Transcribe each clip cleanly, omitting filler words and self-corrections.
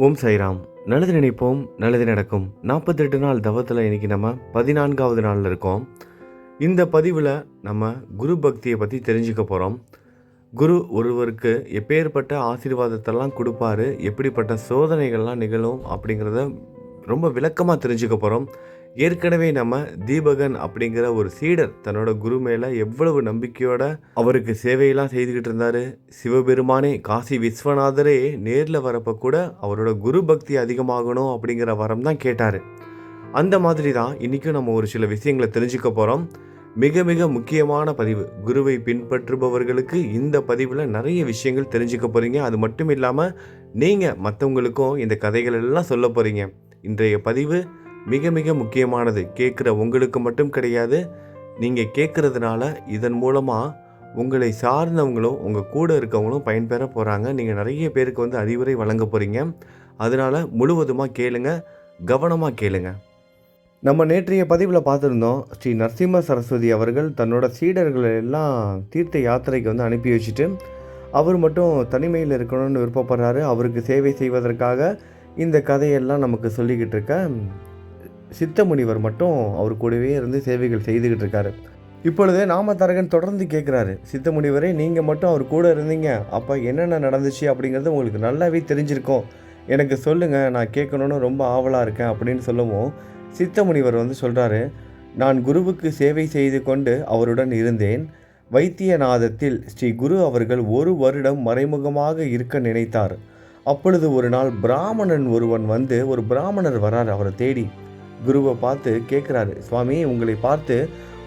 ஓம் சாய்ராம். நல்லது நினைப்போம், நல்லது நடக்கும். 48 நாள் தவத்தில் இன்றைக்கி நம்ம 14வது நாளில் இருக்கோம். இந்த பதிவில் நம்ம குரு பக்தியை பற்றி தெரிஞ்சுக்க போகிறோம். குரு ஒருவருக்கு எப்பேற்பட்ட ஆசீர்வாதத்தெல்லாம் கொடுப்பாரு, எப்படிப்பட்ட சோதனைகள்லாம் நிகழும் அப்படிங்கிறத ரொம்ப விளக்கமாக தெரிஞ்சுக்க போகிறோம். ஏற்கனவே நம்ம தீபகன் அப்படிங்கிற ஒரு சீடர் தன்னோட குரு மேலே எவ்வளவு நம்பிக்கையோட அவருக்கு சேவையெல்லாம் செய்துக்கிட்டு இருந்தார். சிவபெருமானே, காசி விஸ்வநாதரே நேரில் வரப்போ கூட அவரோட குரு பக்தி அதிகமாகணும் அப்படிங்கிற வரம் தான் கேட்டார். அந்த மாதிரி தான் இன்றைக்கும் நம்ம ஒரு சில விஷயங்களை தெரிஞ்சுக்க போகிறோம். மிக மிக முக்கியமான பதிவு. குருவை பின்பற்றுபவர்களுக்கு இந்த பதிவில் நிறைய விஷயங்கள் தெரிஞ்சுக்க போகிறீங்க. அது மட்டும் இல்லாமல் நீங்கள் மற்றவங்களுக்கும் இந்த கதைகள் எல்லாம் சொல்ல போகிறீங்க. இன்றைய பதிவு மிக மிக முக்கியமானது. கேட்குற உங்களுக்கு மட்டும் கிடையாது, நீங்கள் கேட்குறதுனால இதன் மூலமாக உங்களை சார்ந்தவங்களும் உங்கள் கூட இருக்கவங்களும் பயன்பெற போகிறாங்க. நீங்கள் நிறைய பேருக்கு அறிவுரை வழங்க போகிறீங்க. அதனால் முழுவதுமாக கேளுங்க, கவனமாக கேளுங்க. நம்ம நேற்றைய பதிவில் பார்த்துருந்தோம், ஸ்ரீ நரசிம்ம சரஸ்வதி அவர்கள் தன்னோட சீடர்களை எல்லாம் தீர்த்த யாத்திரைக்கு அனுப்பி வச்சுட்டு அவர் மட்டும் தனிமையில் இருக்கணும்னு விருப்பப்படுறாரு. அவருக்கு சேவை செய்வதற்காக இந்த கதையெல்லாம் நமக்கு சொல்லிக்கிட்டு இருக்க சித்த முனிவர் மட்டும் அவர் கூடவே இருந்து சேவைகள் செய்துக்கிட்டு இருக்காரு. இப்பொழுது நாமதரகன் தொடர்ந்து கேட்குறாரு, சித்த முனிவரே, நீங்கள் மட்டும் அவர் கூட இருந்தீங்க, அப்போ என்னென்ன நடந்துச்சு அப்படிங்கிறது உங்களுக்கு நல்லாவே தெரிஞ்சிருக்கும், எனக்கு சொல்லுங்கள், நான் கேட்கணுன்னு ரொம்ப ஆவலாக இருக்கேன் அப்படின்னு சொல்லவும் சித்த முனிவர் சொல்கிறாரு, நான் குருவுக்கு சேவை செய்து கொண்டு அவருடன் இருந்தேன். வைத்தியநாதத்தில் ஸ்ரீ குரு அவர்கள் 1 வருடம் மறைமுகமாக இருக்க நினைத்தார். அப்பொழுது ஒரு நாள் பிராமணன் ஒருவன் ஒரு பிராமணர் வரார் அவரை தேடி. குருவை பார்த்து கேட்குறாரு, சுவாமி, உங்களை பார்த்து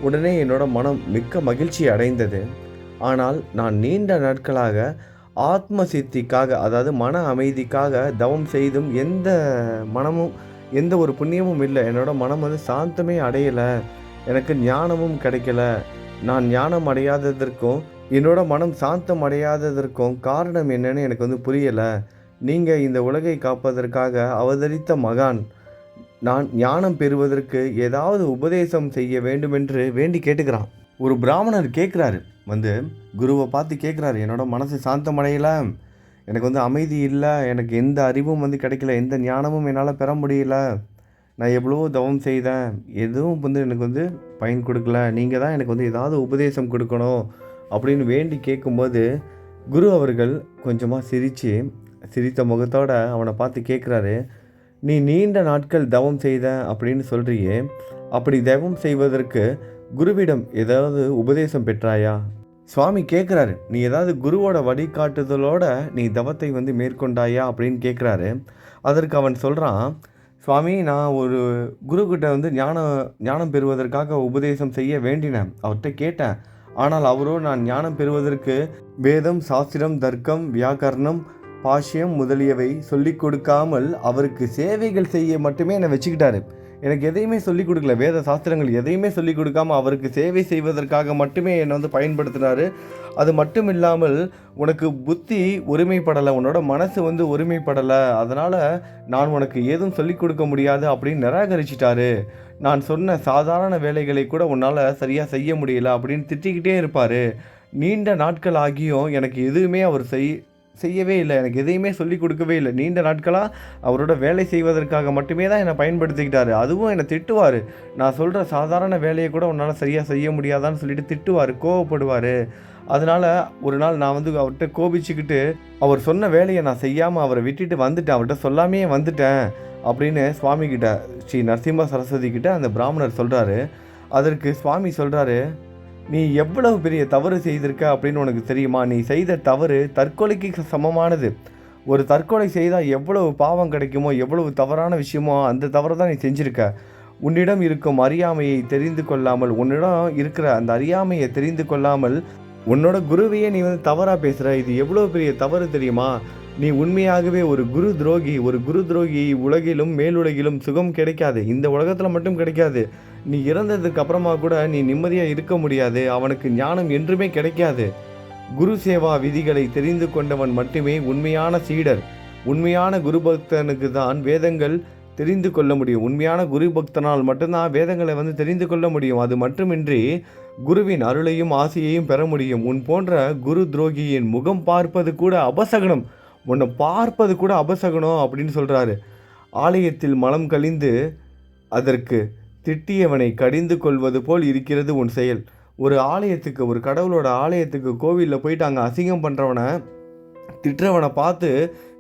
உடனே என்னோட மனம் மிக்க மகிழ்ச்சி அடைந்தது. ஆனால் நான் நீண்ட நாட்களாக ஆத்ம சித்திக்காக, அதாவது மன அமைதிக்காக தவம் செய்தும் எந்த ஒரு புண்ணியமும் இல்லை. என்னோட மனம் சாந்தமே அடையலை, எனக்கு ஞானமும் கிடைக்கல. நான் ஞானம் அடையாததற்கும் என்னோட மனம் சாந்தம் அடையாததற்கும் காரணம் என்னன்னு எனக்கு புரியலை. நீங்கள் இந்த உலகை காப்பதற்காக அவதரித்த மகான். நான் ஞானம் பெறுவதற்கு ஏதாவது உபதேசம் செய்ய வேண்டுமென்று வேண்டி கேட்டுக்கிறான். ஒரு பிராமணர் கேட்குறாரு, குருவை பார்த்து கேட்குறாரு, என்னோட மனசு சாந்தம் அடையலை, எனக்கு அமைதி இல்லை, எனக்கு எந்த அறிவும் கிடைக்கல, எந்த ஞானமும் என்னால் பெற முடியல, நான் எவ்வளவோ தவம் செய்தேன், எதுவும் எனக்கு பயன் கொடுக்கல, நீங்கள் தான் எனக்கு ஏதாவது உபதேசம் கொடுக்கணும் அப்படின்னு வேண்டி கேட்கும்போது குரு அவர்கள் கொஞ்சமாக சிரித்த முகத்தோடு அவனை பார்த்து கேட்குறாரு, நீ நீண்ட நாட்கள் தவம் செய்த அப்படின்னு சொல்கிறியே, அப்படி தவம் செய்வதற்கு குருவிடம் ஏதாவது உபதேசம் பெற்றாயா? சுவாமி கேட்குறாரு, நீ ஏதாவது குருவோட வழிகாட்டுதலோட நீ தவத்தை மேற்கொண்டாயா அப்படின்னு கேட்குறாரு. அதற்கு அவன் சொல்கிறான், சுவாமி, நான் ஒரு குருக்கிட்ட ஞானம் பெறுவதற்காக உபதேசம் செய்ய வேண்டினேன், அவர்கிட்ட கேட்டேன். ஆனால் அவரோ நான் ஞானம் பெறுவதற்கு வேதம், சாஸ்திரம், தர்க்கம், வியாக்கரணம், பாஷ்யம் முதலியவை சொல்லிக் கொடுக்காமல் அவருக்கு சேவைகள் செய்ய மட்டுமே என்னை வச்சுக்கிட்டாரு. எனக்கு எதையுமே சொல்லிக் கொடுக்கல, வேத சாஸ்திரங்கள் எதையுமே சொல்லிக் கொடுக்காமல் அவருக்கு சேவை செய்வதற்காக மட்டுமே என்னை பயன்படுத்தினார். அது மட்டும் இல்லாமல் உனக்கு புத்தி ஒருமைப்படலை, உன்னோட மனசு ஒருமைப்படலை, அதனால் நான் உனக்கு ஏதும் சொல்லிக் கொடுக்க முடியாது அப்படின்னு நிராகரிச்சிட்டாரு. நான் சொன்ன சாதாரண வேலைகளை கூட உன்னால் சரியாக செய்ய முடியல அப்படின்னு திட்டிக்கிட்டே இருப்பார். நீண்ட நாட்கள் ஆகியும் எனக்கு எதுவுமே அவர் செய்யவே இல்லை, எனக்கு எதையுமே சொல்லிக் கொடுக்கவே இல்லை. நீண்ட நாட்களாக அவரோட வேலை செய்வதற்காக மட்டுமே தான் என்னை பயன்படுத்திக்கிட்டாரு. அதுவும் என்னை திட்டுவார், நான் சொல்கிற சாதாரண வேலையை கூட உன்னால் சரியாக செய்ய முடியாதான்னு சொல்லிட்டு திட்டுவார், கோவப்படுவார். அதனால் ஒரு நாள் நான் அவர்கிட்ட கோபிச்சுக்கிட்டு அவர் சொன்ன வேலையை நான் செய்யாமல் அவரை விட்டுட்டு வந்துட்டேன், அவர்கிட்ட சொல்லாமையே வந்துட்டேன் அப்படின்னு சுவாமிகிட்ட, ஸ்ரீ நரசிம்ம சரஸ்வதி கிட்ட அந்த பிராமணர் சொல்கிறாரு. அதற்கு சுவாமி சொல்கிறாரு, நீ எவ்வளவு பெரிய தவறு செய்திருக்க அப்படின்னு உனக்கு தெரியுமா? நீ செய்த தவறு தற்கொலைக்கு சமமானது. ஒரு தற்கொலை செய்தால் எவ்வளவு பாவம் கிடைக்குமோ, எவ்வளவு தவறான விஷயமோ அந்த தவறு தான் நீ செஞ்சுருக்க. உன்னிடம் இருக்கும் அறியாமையை தெரிந்து கொள்ளாமல், உன்னிடம் இருக்கிற அந்த அறியாமையை தெரிந்து கொள்ளாமல் உன்னோட குருவையே நீ தவறாக பேசுகிற. இது எவ்வளோ பெரிய தவறு தெரியுமா? நீ உண்மையாகவே ஒரு குரு துரோகி. ஒரு குரு துரோகி உலகிலும் மேலுலகிலும் சுகம் கிடைக்காது, இந்த உலகத்தில் மட்டும் கிடைக்காது. நீ இறந்ததுக்கு அப்புறமா கூட நீ நிம்மதியாக இருக்க முடியாது, அவனுக்கு ஞானம் என்றுமே கிடைக்காது. குரு சேவா விதிகளை தெரிந்து கொண்டவன் மட்டுமே உண்மையான சீடர். உண்மையான குரு பக்தனுக்கு தான் வேதங்கள் தெரிந்து கொள்ள முடியும். உண்மையான குரு பக்தனால் மட்டும்தான் வேதங்களை தெரிந்து கொள்ள முடியும். அது மட்டுமின்றி குருவின் அருளையும் ஆசையையும் பெற முடியும். உன் போன்ற குரு துரோகியின் முகம் பார்ப்பது கூட அபசகனம். உன்னை பார்ப்பது கூட அபசகுனம் அப்படின்னு சொல்கிறாரு. ஆலயத்தில் மலம் கழிந்து அதற்கு திட்டியவனை கடிந்து கொள்வது போல் இருக்கிறது உன் செயல். ஒரு ஆலயத்துக்கு, ஒரு கடவுளோட ஆலயத்துக்கு, கோவிலில் போயிட்டு அங்கே அசிங்கம் பண்ணுறவனை திட்டுறவனை பார்த்து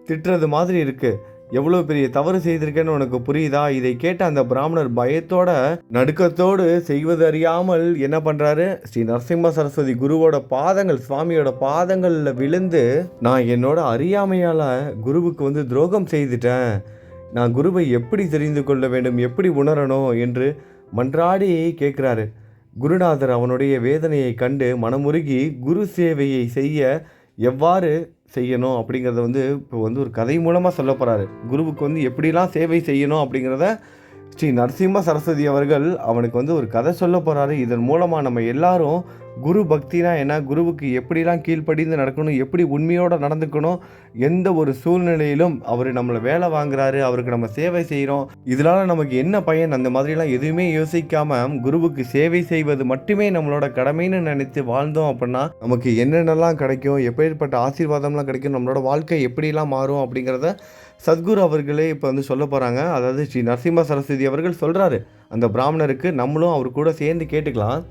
திட்டுறது மாதிரி இருக்குது. எவ்வளோ பெரிய தவறு செய்திருக்கேன்னு உனக்கு புரியுதா? இதை கேட்ட அந்த பிராமணர் பயத்தோட நடுக்கத்தோடு செய்வது அறியாமல் என்ன பண்ணுறாரு, ஸ்ரீ நரசிம்ம சரஸ்வதி குருவோட பாதங்கள், சுவாமியோட பாதங்களில் விழுந்து, நான் என்னோட அறியாமையால் குருவுக்கு துரோகம் செய்துட்டேன், நான் குருவை எப்படி தெரிந்து கொள்ள வேண்டும், எப்படி உணரணும் என்று மன்றாடி கேட்குறாரு. குருநாதர் அவனுடைய வேதனையை கண்டு மனமுருகி குரு சேவையை செய்ய எவ்வாறு செய்யணும் அப்படிங்கிறத இப்போ ஒரு கதை மூலமாக சொல்ல போகிறாரு. குருவுக்கு எப்படிலாம் சேவை செய்யணும் அப்படிங்கிறத ஸ்ரீ நரசிம்ம சரஸ்வதி அவர்கள் அவனுக்கு ஒரு கதை சொல்ல போகிறாரு. இதன் மூலமாக நம்ம எல்லாரும் குரு பக்தினா என்ன, குருவுக்கு எப்படிலாம் கீழ்ப்படிந்து நடக்கணும், எப்படி உண்மையோடு நடந்துக்கணும், எந்த ஒரு சூழ்நிலையிலும் அவர் நம்மளை வேலை வாங்குறாரு, அவருக்கு நம்ம சேவை செய்கிறோம், இதனால் நமக்கு என்ன பயன், அந்த மாதிரிலாம் எதுவுமே யோசிக்காமல் குருவுக்கு சேவை செய்வது மட்டுமே நம்மளோட கடமைன்னு நினைத்து வாழ்ந்தோம் அப்படின்னா நமக்கு என்னென்னலாம் கிடைக்கும், எப்பேற்பட்ட ஆசீர்வாதம்லாம் கிடைக்கும், நம்மளோட வாழ்க்கை எப்படிலாம் மாறும் அப்படிங்கிறத சத்குரு அவர்களே இப்போ சொல்ல போகிறாங்க. அதாவது ஸ்ரீ நரசிம்ம சரஸ்வதி அவர்கள் சொல்கிறாரு அந்த பிராமணருக்கு, நம்மளும் அவர் கூட சேர்ந்து கேட்டுக்கலாம்.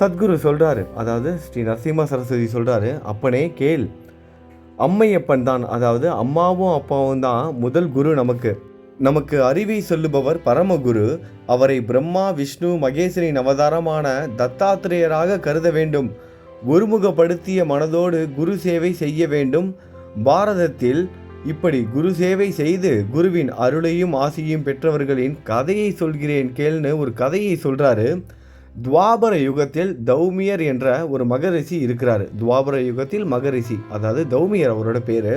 சத்குரு சொல்கிறாரு, அதாவது ஸ்ரீ நரசிம்ம சரஸ்வதி சொல்கிறாரு, அப்பனே கேள், அம்மையப்பன் தான், அதாவது அம்மாவும் அப்பாவும் தான் முதல் குரு. நமக்கு அறிவை சொல்லுபவர் பரமகுரு. அவரை பிரம்மா விஷ்ணு மகேசனின் அவதாரமான தத்தாத்திரேயராக கருத வேண்டும். ஒருமுகப்படுத்திய மனதோடு குரு சேவை செய்ய வேண்டும். பாரதத்தில் இப்படி குரு சேவை செய்து குருவின் அருளையும் ஆசியும் பெற்றவர்களின் கதையை சொல்கிறேன் கேள்னு ஒரு கதையை சொல்கிறாரு. துவாபர யுகத்தில் தௌமியர் என்ற ஒரு மகரிஷி இருக்கிறார். துவாபர யுகத்தில் மகரிஷி, அதாவது தௌமியர் அவரோட பேர்.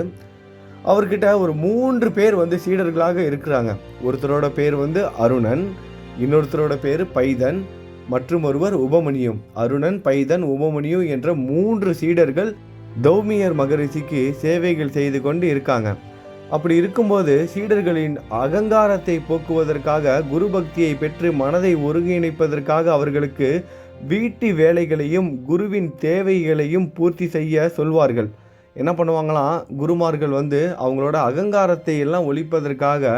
அவர்கிட்ட ஒரு 3 பேர் சீடர்களாக இருக்கிறாங்க. ஒருத்தரோட பேர் அருணன், இன்னொருத்தரோட பேர் பைதன், மற்றும் ஒருவர் உபமணியும். அருணன், பைதன், உபமணியும் என்ற 3 சீடர்கள் தௌமியர் மகரிஷிக்கு சேவைகள் செய்து கொண்டு இருக்காங்க. அப்படி இருக்கும்போது சீடர்களின் அகங்காரத்தை போக்குவதற்காக, குரு பக்தியை பெற்று மனதை ஒருங்கிணைப்பதற்காக அவர்களுக்கு வீட்டு வேலைகளையும் குருவின் தேவைகளையும் பூர்த்தி செய்ய சொல்வார்கள். என்ன பண்ணுவாங்களாம், குருமார்கள் அவங்களோட அகங்காரத்தை எல்லாம் ஒழிப்பதற்காக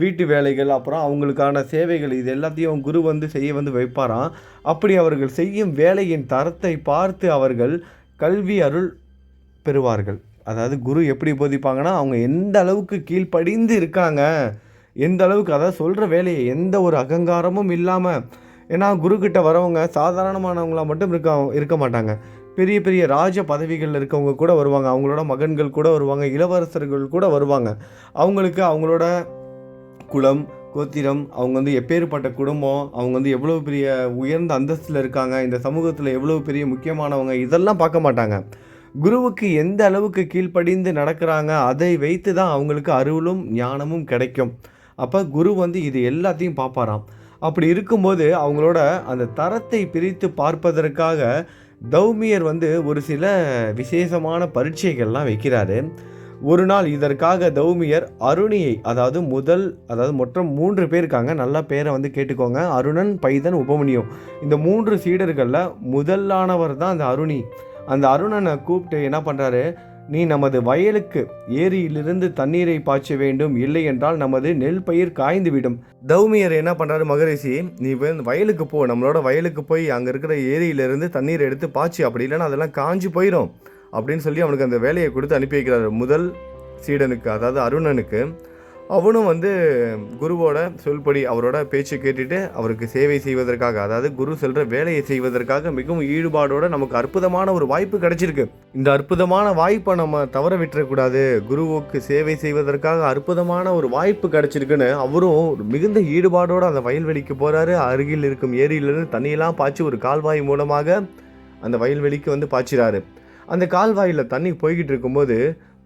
வீட்டு வேலைகள், அப்புறம் அவங்களுக்கான சேவைகள், இது எல்லாத்தையும் குரு செய்ய வைப்பாராம். அப்படி அவர்கள் செய்யும் வேலையின் தரத்தை பார்த்து அவர்கள் கல்வி அருள் பெறுவார்கள். அதாவது குரு எப்படி போதிப்பாங்கன்னா, அவங்க எந்த அளவுக்கு கீழ்ப்படிந்து இருக்காங்க, எந்த அளவுக்கு, அதாவது சொல்கிற வேலையை எந்த ஒரு அகங்காரமும் இல்லாமல். ஏன்னா குருக்கிட்ட வரவங்க சாதாரணமானவங்களாக மட்டும் இருக்க மாட்டாங்க. பெரிய பெரிய ராஜ பதவிகளில் இருக்கவங்க கூட வருவாங்க, அவங்களோட மகன்கள் கூட வருவாங்க, இளவரசர்கள் கூட வருவாங்க. அவங்களுக்கு அவங்களோட குலம், கோத்திரம், அவங்க எப்பேற்பட்ட குடும்பம், அவங்க எவ்வளோ பெரிய உயர்ந்த அந்தஸ்தில் இருக்காங்க, இந்த சமூகத்தில் எவ்வளோ பெரிய முக்கியமானவங்க, இதெல்லாம் பார்க்க மாட்டாங்க. குருவுக்கு எந்த அளவுக்கு கீழ்ப்படிந்து நடக்கிறாங்க, அதை வைத்து தான் அவங்களுக்கு அருளும் ஞானமும் கிடைக்கும். அப்போ குரு இது எல்லாத்தையும் பார்ப்பாராம். அப்படி இருக்கும்போது அவங்களோட அந்த தரத்தை பிரித்து பார்ப்பதற்காக தௌமியர் ஒரு சில விசேஷமான பரீட்சைகள்லாம் வைக்கிறாரு. ஒரு நாள் இதற்காக தௌமியர் அருணியை, அதாவது மொத்தம் 3 பேர் இருக்காங்க, நல்லா பேரை கேட்டுக்கோங்க. அருணன், பைதன், உபமணியும், இந்த 3 சீடர்களில் முதலானவர் தான் அந்த அருணி. அந்த அருணனை கூப்பிட்டு என்ன பண்ணுறாரு, நீ நமது வயலுக்கு ஏரியிலிருந்து தண்ணீரை பாய்ச்ச வேண்டும், இல்லை என்றால் நமது நெல் பயிர் காய்ந்து விடும். தௌமியர் என்ன பண்ணுறாரு, மகரிஷி நீ வயலுக்கு போ, நம்மளோட வயலுக்கு போய் அங்கே இருக்கிற ஏரியிலிருந்து தண்ணீரை எடுத்து பாய்ச்சி, அப்படி இல்லைன்னா அதெல்லாம் காஞ்சி போயிடும் அப்படின்னு சொல்லி அவனுக்கு அந்த வேலையை கொடுத்து அனுப்பி வைக்கிறாரு முதல் சீடனுக்கு, அதாவது அருணனுக்கு. அவனும் குருவோட சொல்படி அவரோட பேச்சு கேட்டுட்டு அவருக்கு சேவை செய்வதற்காக, அதாவது குரு சொல்கிற வேலையை செய்வதற்காக மிகவும் ஈடுபாடோடு நமக்கு அற்புதமான ஒரு வாய்ப்பு கிடைச்சிருக்கு. இந்த அற்புதமான வாய்ப்பை நம்ம தவற விட்டுறக்கூடாது. குருவுக்கு சேவை செய்வதற்காக அற்புதமான ஒரு வாய்ப்பு கிடைச்சிருக்குன்னு அவரும் மிகுந்த ஈடுபாடோடு அந்த வயல்வெளிக்கு போகிறாரு. அருகில் இருக்கும் ஏரியிலிருந்து தண்ணியெல்லாம் பாய்ச்சி ஒரு கால்வாய் மூலமாக அந்த வயல்வெளிக்கு பாய்ச்சிறாரு. அந்த கால்வாயில் தண்ணி போய்கிட்டு இருக்கும்போது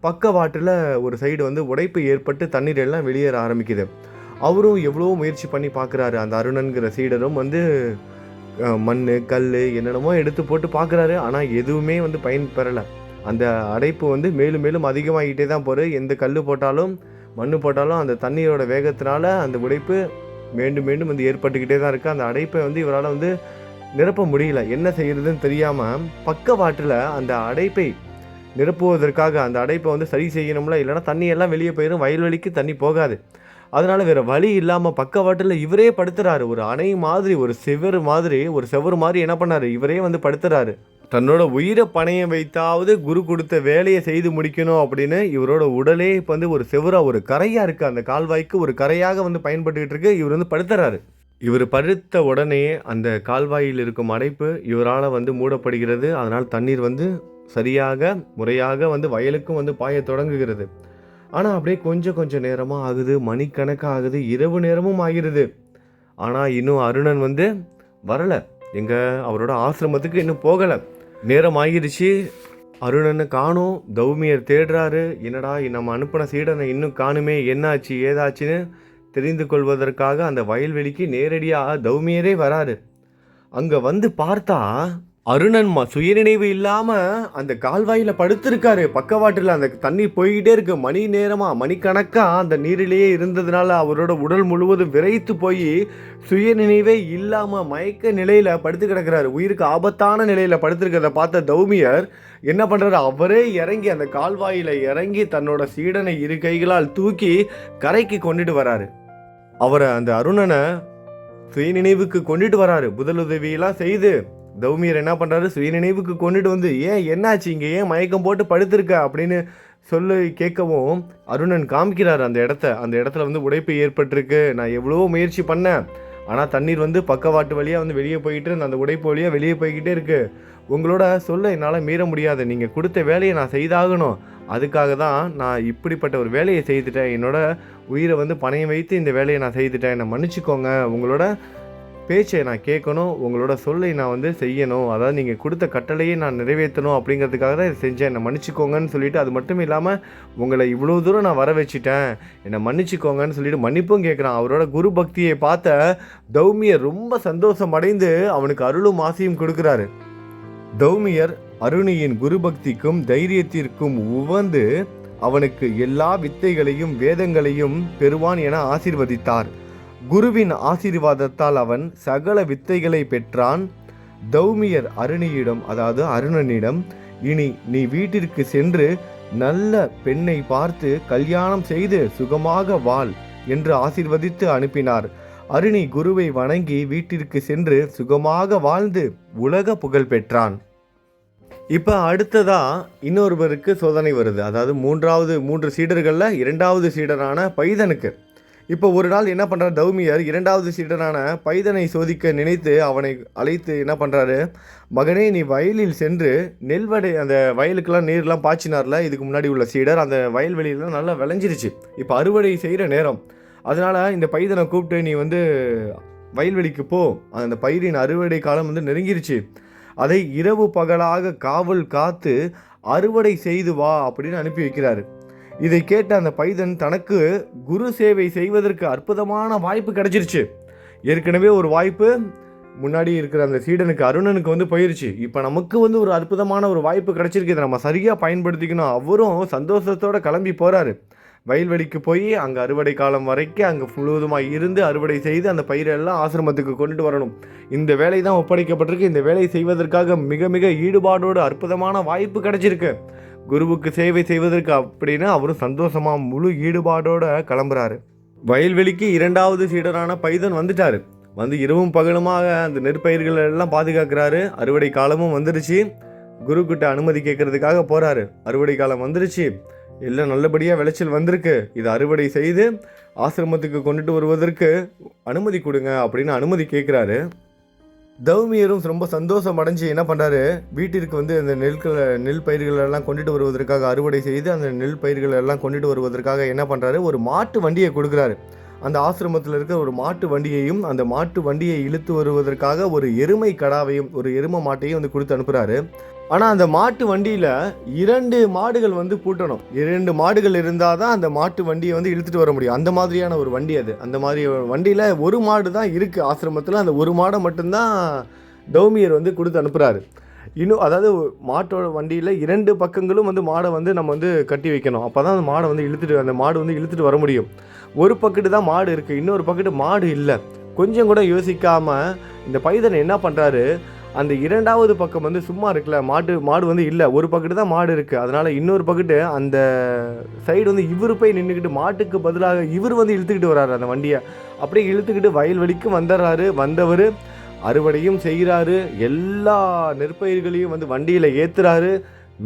பக்கவாட்டில் ஒரு சைடு உடைப்பு ஏற்பட்டு தண்ணீர் எல்லாம் வெளியேற ஆரம்பிக்குது. அவரும் எவ்வளோ முயற்சி பண்ணி பார்க்குறாரு. அந்த அருணன்கிற சீடரும் மண், கல் என்னென்னமோ எடுத்து போட்டு பார்க்குறாரு. ஆனால் எதுவுமே பயன் பெறலை. அந்த அடைப்பு மேலும் மேலும் அதிகமாகிட்டே தான் போகுது. எந்த கல் போட்டாலும் மண் போட்டாலும் அந்த தண்ணீரோட வேகத்தினால அந்த உடைப்பு மீண்டும் மீண்டும் ஏற்பட்டுக்கிட்டே தான் இருக்குது. அந்த அடைப்பை இவரால் நிரப்ப முடியல. என்ன செய்யறதுன்னு தெரியாமல் பக்கவாட்டில் அந்த அடைப்பை நிரப்புவதற்காக அந்த அடைப்பை வந்து சரி செய்யணும்ல, இல்லைன்னா தண்ணி எல்லாம் வெளியே போயிடும், வயல்வெளிக்கு தண்ணி போகாது. அதனால வேற வழி இல்லாம பக்கவாட்டுல இவரே படுத்துறாரு. ஒரு அணை மாதிரி, ஒரு செவுரு மாதிரி என்ன பண்ணாரு, இவரே வந்து படுத்துறாரு. தன்னோட உயிரை பணையம் வைத்தாவது குரு கொடுத்த வேலையை செய்து முடிக்கணும் அப்படின்னு இவரோட உடலே இப்போ வந்து ஒரு செவுரா, ஒரு கரையா இருக்கு. அந்த கால்வாய்க்கு ஒரு கரையாக வந்து பயன்பட்டுக்கிட்டு இருக்கு. இவர் வந்து படுத்துறாரு. இவர் படுத்த உடனே அந்த கால்வாயில் இருக்கும் அடைப்பு இவரால் வந்து மூடப்படுகிறது. அதனால் தண்ணீர் வந்து சரியாக முறையாக வந்து வயலுக்கும் வந்து பாய தொடங்குகிறது. ஆனால் அப்படியே கொஞ்சம் நேரமாக ஆகுது, மணிக்கணக்காக ஆகுது, இரவு நேரமும் ஆகிறது. ஆனால் இன்னும் அருணன் வந்து வரலை. அவரோட ஆசிரமத்துக்கு இன்னும் போகலை. நேரம் ஆகிருச்சு. அருணனை காணோம். தௌமியர் தேடுறாரு. என்னடா நம்ம அனுப்பின சீடனை இன்னும் காணுமே, என்னாச்சு ஏதாச்சுன்னு தெரிந்து கொள்வதற்காக அந்த வயல்வெளிக்கு நேரடியாக தௌமியரே வராரு. அங்கே வந்து பார்த்தா அருணன் சுயநினைவு இல்லாமல் அந்த கால்வாயில் படுத்திருக்காரு. பக்கவாட்டில் அந்த தண்ணி போய்கிட்டே இருக்கு. மணி நேரமாக மணிக்கணக்காக அந்த நீரிலேயே இருந்ததுனால அவரோட உடல் முழுவதும் விரைத்து போய் சுயநினைவே இல்லாமல் மயக்க நிலையில் படுத்து கிடக்கிறாரு. உயிருக்கு ஆபத்தான நிலையில் படுத்திருக்கிறத பார்த்த தௌமியர் என்ன பண்ணுறாரு, அவரே இறங்கி அந்த கால்வாயில் இறங்கி தன்னோட சீடனை இரு கைகளால் தூக்கி கரைக்கு கொண்டுட்டு வராரு. அவரை அந்த அருணனை சுயநினைவுக்கு கொண்டுட்டு வராரு. முதலுதவியெல்லாம் செய்து தௌமியர் என்ன பண்ணுறாரு, சுயநினைவுக்கு கொண்டுட்டு வந்து என்னாச்சு இங்கே, ஏன் மயக்கம் போட்டு படுத்திருக்க அப்படின்னு சொல்லி கேட்கவும் அருணன் காமிக்கிறார் அந்த இடத்துல வந்து உடைப்பு ஏற்பட்டிருக்கு. நான் எவ்வளவோ முயற்சி பண்ணேன், ஆனால் தண்ணீர் வந்து பக்கவாட்டு வழியாக வந்து வெளியே போயிட்டு அந்த உடைப்பு வழியாக வெளியே போய்கிட்டே இருக்கு. உங்களோட சொல்ல என்னால் மீற முடியாது. நீங்கள் கொடுத்த வேலையை நான் செய்தாகணும். அதுக்காக தான் நான் இப்படிப்பட்ட ஒரு வேலையை செய்துட்டேன். என்னோட உயிரை வந்து பணையம் வைத்து இந்த வேலையை நான் செய்துட்டேன். என்னை மன்னிச்சிக்கோங்க. உங்களோட பேச்சை நான் கேட்கணும், உங்களோட சொல்லை நான் வந்து செய்யணும், அதாவது நீங்கள் கொடுத்த கட்டளையை நான் நிறைவேற்றணும் அப்படிங்கிறதுக்காக தான் இதை செஞ்சேன். என்னை மன்னிச்சிக்கோங்கன்னு சொல்லிட்டு, அது மட்டும் இல்லாமல் உங்களை இவ்வளோ தூரம் நான் வர வச்சுட்டேன், என்னை மன்னிச்சிக்கோங்கன்னு சொல்லிட்டு மன்னிப்பும் கேட்குறான். அவரோட குரு பக்தியை பார்த்த தௌமியர் ரொம்ப சந்தோஷம் அடைந்து அவனுக்கு அருளும் ஆசையும் கொடுக்குறாரு. தௌமியர் அருணியின் குரு பக்திக்கும் தைரியத்திற்கும் உவந்து அவனுக்கு எல்லா வித்தைகளையும் வேதங்களையும் பெறுவான் என ஆசீர்வதித்தார். குருவின் ஆசீர்வாதத்தால் அவன் சகல வித்தைகளை பெற்றான். தௌமியர் அருணனிடம் இனி நீ வீட்டிற்கு சென்று நல்ல பெண்ணை பார்த்து கல்யாணம் செய்து சுகமாக வாழ் என்று ஆசீர்வதித்து அனுப்பினார். அருணி குருவை வணங்கி வீட்டிற்கு சென்று சுகமாக வாழ்ந்து உலக புகழ் பெற்றான். இப்போ அடுத்ததா இன்னொருவருக்கு சோதனை வருது. அதாவது 3 சீடர்களில் 2வது சீடரான பைதனுக்கு. இப்போ ஒரு நாள் என்ன பண்ணுறாரு, தௌமியர் 2வது சீடரான பைதனை சோதிக்க நினைத்து அவனை அழைத்து என்ன பண்ணுறாரு, மகனே நீ வயலில் சென்று நெல்வடை, அந்த வயலுக்கெல்லாம் நீர்லாம் பாய்ச்சினார்ல இதுக்கு முன்னாடி உள்ள சீடர், அந்த வயல்வெளியெல்லாம் நல்லா விளைஞ்சிருச்சு. இப்போ அறுவடை செய்கிற நேரம். அதனால் இந்த பைதனை கூப்பிட்டு நீ வந்து வயல்வெளிக்கு போ, அந்த பயிரின் அறுவடை காலம் வந்து நெருங்கிருச்சு, அதை இரவு பகலாக காவல் காத்து அறுவடை செய்து வா அப்படின்னு அனுப்பி வைக்கிறாரு. இதை கேட்ட அந்த பைதன் தனக்கு குரு சேவை செய்வதற்கு அற்புதமான வாய்ப்பு கிடைச்சிருச்சு. ஏற்கனவே ஒரு வாய்ப்பு முன்னாடி இருக்கிற அந்த சீடனுக்கு அருணனுக்கு வந்து போயிருச்சு. இப்போ நமக்கு வந்து ஒரு அற்புதமான ஒரு வாய்ப்பு கிடைச்சிருக்கு, இதை நம்ம சரியாக பயன்படுத்திக்கணும். அவரும் சந்தோஷத்தோடு கிளம்பி போகிறாரு. வயல்வெளிக்கு போய் அங்கே அறுவடை காலம் வரைக்கும் அங்கே முழுவதுமாக இருந்து அறுவடை செய்து அந்த பயிரெல்லாம் ஆசிரமத்துக்கு கொண்டுட்டு வரணும். இந்த வேலை தான் ஒப்படைக்கப்பட்டிருக்கு. இந்த வேலையை செய்வதற்காக மிக மிக ஈடுபாடோடு அற்புதமான வாய்ப்பு கிடைச்சிருக்கு குருவுக்கு சேவை செய்வதற்கு அப்படின்னு அவரும் சந்தோஷமாக முழு ஈடுபாடோடு கிளம்புறாரு. வயல்வெளிக்கு 2வது சீடரான பைதன் வந்துட்டார். வந்து இரவும் பகலுமாக அந்த நெற்பயிர்கள் எல்லாம் பாதுகாக்கிறாரு. அறுவடை காலமும் வந்துருச்சு. குருக்கிட்ட அனுமதி கேட்கறதுக்காக போகிறாரு. அறுவடை காலம் வந்துருச்சு, எல்லாம் நல்லபடியாக விளைச்சல் வந்திருக்கு, இதை அறுவடை செய்து ஆசிரமத்துக்கு கொண்டுட்டு வருவதற்கு அனுமதி கொடுங்க அப்படின்னு அனுமதி கேட்குறாரு. தௌமியரும் ரொம்ப சந்தோஷம் அடைஞ்சு என்ன பண்ணுறாரு, வீட்டிற்கு வந்து அந்த நெல் பயிர்களெல்லாம் கொண்டுட்டு வருவதற்காக அறுவடை செய்து அந்த நெல் பயிர்களெல்லாம் கொண்டுட்டு வருவதற்காக என்ன பண்ணுறாரு, ஒரு மாட்டு வண்டியை கொடுக்குறாரு. அந்த ஆசிரமத்தில் இருக்க ஒரு மாட்டு வண்டியையும் அந்த மாட்டு வண்டியை இழுத்து வருவதற்காக ஒரு எருமை கடாவையும் ஒரு எருமை மாட்டையும் வந்து கொடுத்து அனுப்புகிறாரு. ஆனால் அந்த மாட்டு வண்டியில் 2 மாடுகள் வந்து பூட்டணும். 2 மாடுகள் இருந்தால் தான் அந்த மாட்டு வண்டியை வந்து இழுத்துட்டு வர முடியும். அந்த மாதிரியான ஒரு வண்டி அது. அந்த மாதிரி வண்டியில் ஒரு மாடு தான் இருக்குது ஆசிரமத்தில். அந்த ஒரு மாடை மட்டும்தான் தௌமியர் வந்து கொடுத்து அனுப்புகிறாரு. இன்னும் அதாவது மாட்டோட வண்டியில் 2 பக்கங்களும் வந்து மாடை வந்து நம்ம வந்து கட்டி வைக்கணும். அப்போ தான் அந்த மாடை வந்து அந்த மாடு வந்து இழுத்துட்டு வர முடியும். ஒரு பக்கத்து தான் மாடு இருக்குது, இன்னொரு பக்கத்து மாடு இல்லை. கொஞ்சம் கூட யோசிக்காமல் இந்த பைதன் என்ன பண்ணுறாரு, அந்த 2வது பக்கம் வந்து சும்மா இருக்குல்ல, மாடு வந்து இல்ல. ஒரு பக்கெட்டு தான் மாடு இருக்கு. அதனால இன்னொரு பக்கெட்டு அந்த சைடு வந்து இவரு போய் நின்னுக்கிட்டு மாட்டுக்கு பதிலாக இவரு வந்து இழுத்துக்கிட்டு வராரு அந்த வண்டிய. அப்படியே இழுத்துக்கிட்டு வயல்வெளிக்கும் வந்துடுறாரு. வந்தவரு அறுவடையும் செய்கிறாரு. எல்லா நெற்பயிர்களையும் வந்து வண்டியில ஏத்துறாரு.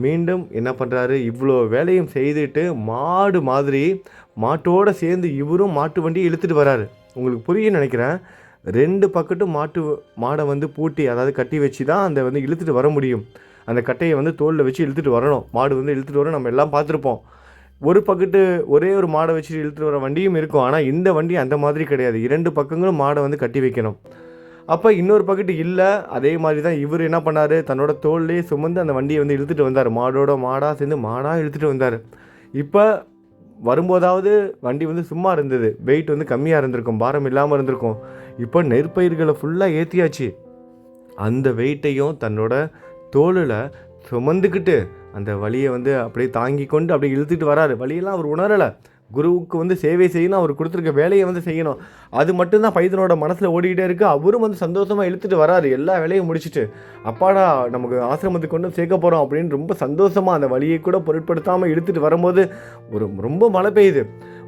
மீண்டும் என்ன பண்றாரு, இவ்வளோ வேலையும் செய்துட்டு மாடு மாதிரி மாட்டோட சேர்ந்து இவரும் மாட்டு வண்டியை இழுத்துட்டு வராரு. உங்களுக்கு புரியும்னு நினைக்கிறேன். 2 பக்கெட்டும் மாடை வந்து பூட்டி, அதாவது கட்டி வச்சு தான் அந்த வந்து இழுத்துட்டு வர முடியும். அந்த கட்டையை வந்து தோளில் வச்சு இழுத்துட்டு வரணும். மாடு வந்து இழுத்துட்டு வர நம்ம எல்லாம் பார்த்துருப்போம். ஒரு பக்கெட்டு ஒரே ஒரு மாடை வச்சு இழுத்துட்டு வர வண்டியும் இருக்கும். ஆனால் இந்த வண்டி அந்த மாதிரி கிடையாது. 2 பக்கங்களும் மாடை வந்து கட்டி வைக்கணும். அப்போ இன்னொரு பக்கெட்டு இல்லை. அதே மாதிரி தான் இவர் என்ன பண்ணார், தன்னோட தோல்லையே சுமந்து அந்த வண்டியை வந்து இழுத்துட்டு வந்தார். மாடாக சேர்ந்து மாடாக இழுத்துட்டு வந்தார். இப்போ வரும்போதாவது வண்டி வந்து சும்மா இருந்தது. வெயிட் வந்து கம்மியாக இருந்திருக்கும், பாரம் இல்லாமல் இருந்திருக்கும். இப்போ நெற்பயிர்களை ஃபுல்லாக ஏற்றியாச்சு. அந்த வெயிட்டையும் தன்னோட தோளில் சுமந்துக்கிட்டு அந்த வலியை வந்து அப்படியே தாங்கி கொண்டு அப்படியே இழுத்துட்டு வராரு. வலியெல்லாம் அவர் உணரலை. குருவுக்கு வந்து சேவை செய்யணும், அவர் கொடுத்துருக்க வேலையை வந்து செய்யணும். அது மட்டும்தான் பைதனோட மனசில் ஓடிக்கிட்டே இருக்குது. அவரும் வந்து சந்தோஷமாக இழுத்துட்டு வராரு. எல்லா வேலையும் முடிச்சுட்டு, அப்பாடா நமக்கு ஆசிரமத்துக்கு கொண்டு சேர்க்க போகிறோம் அப்படின்னு ரொம்ப சந்தோஷமாக அந்த வலியை கூட பொருட்படுத்தாமல் இழுத்துட்டு வரும்போது ரொம்ப மழை பெய்யுது.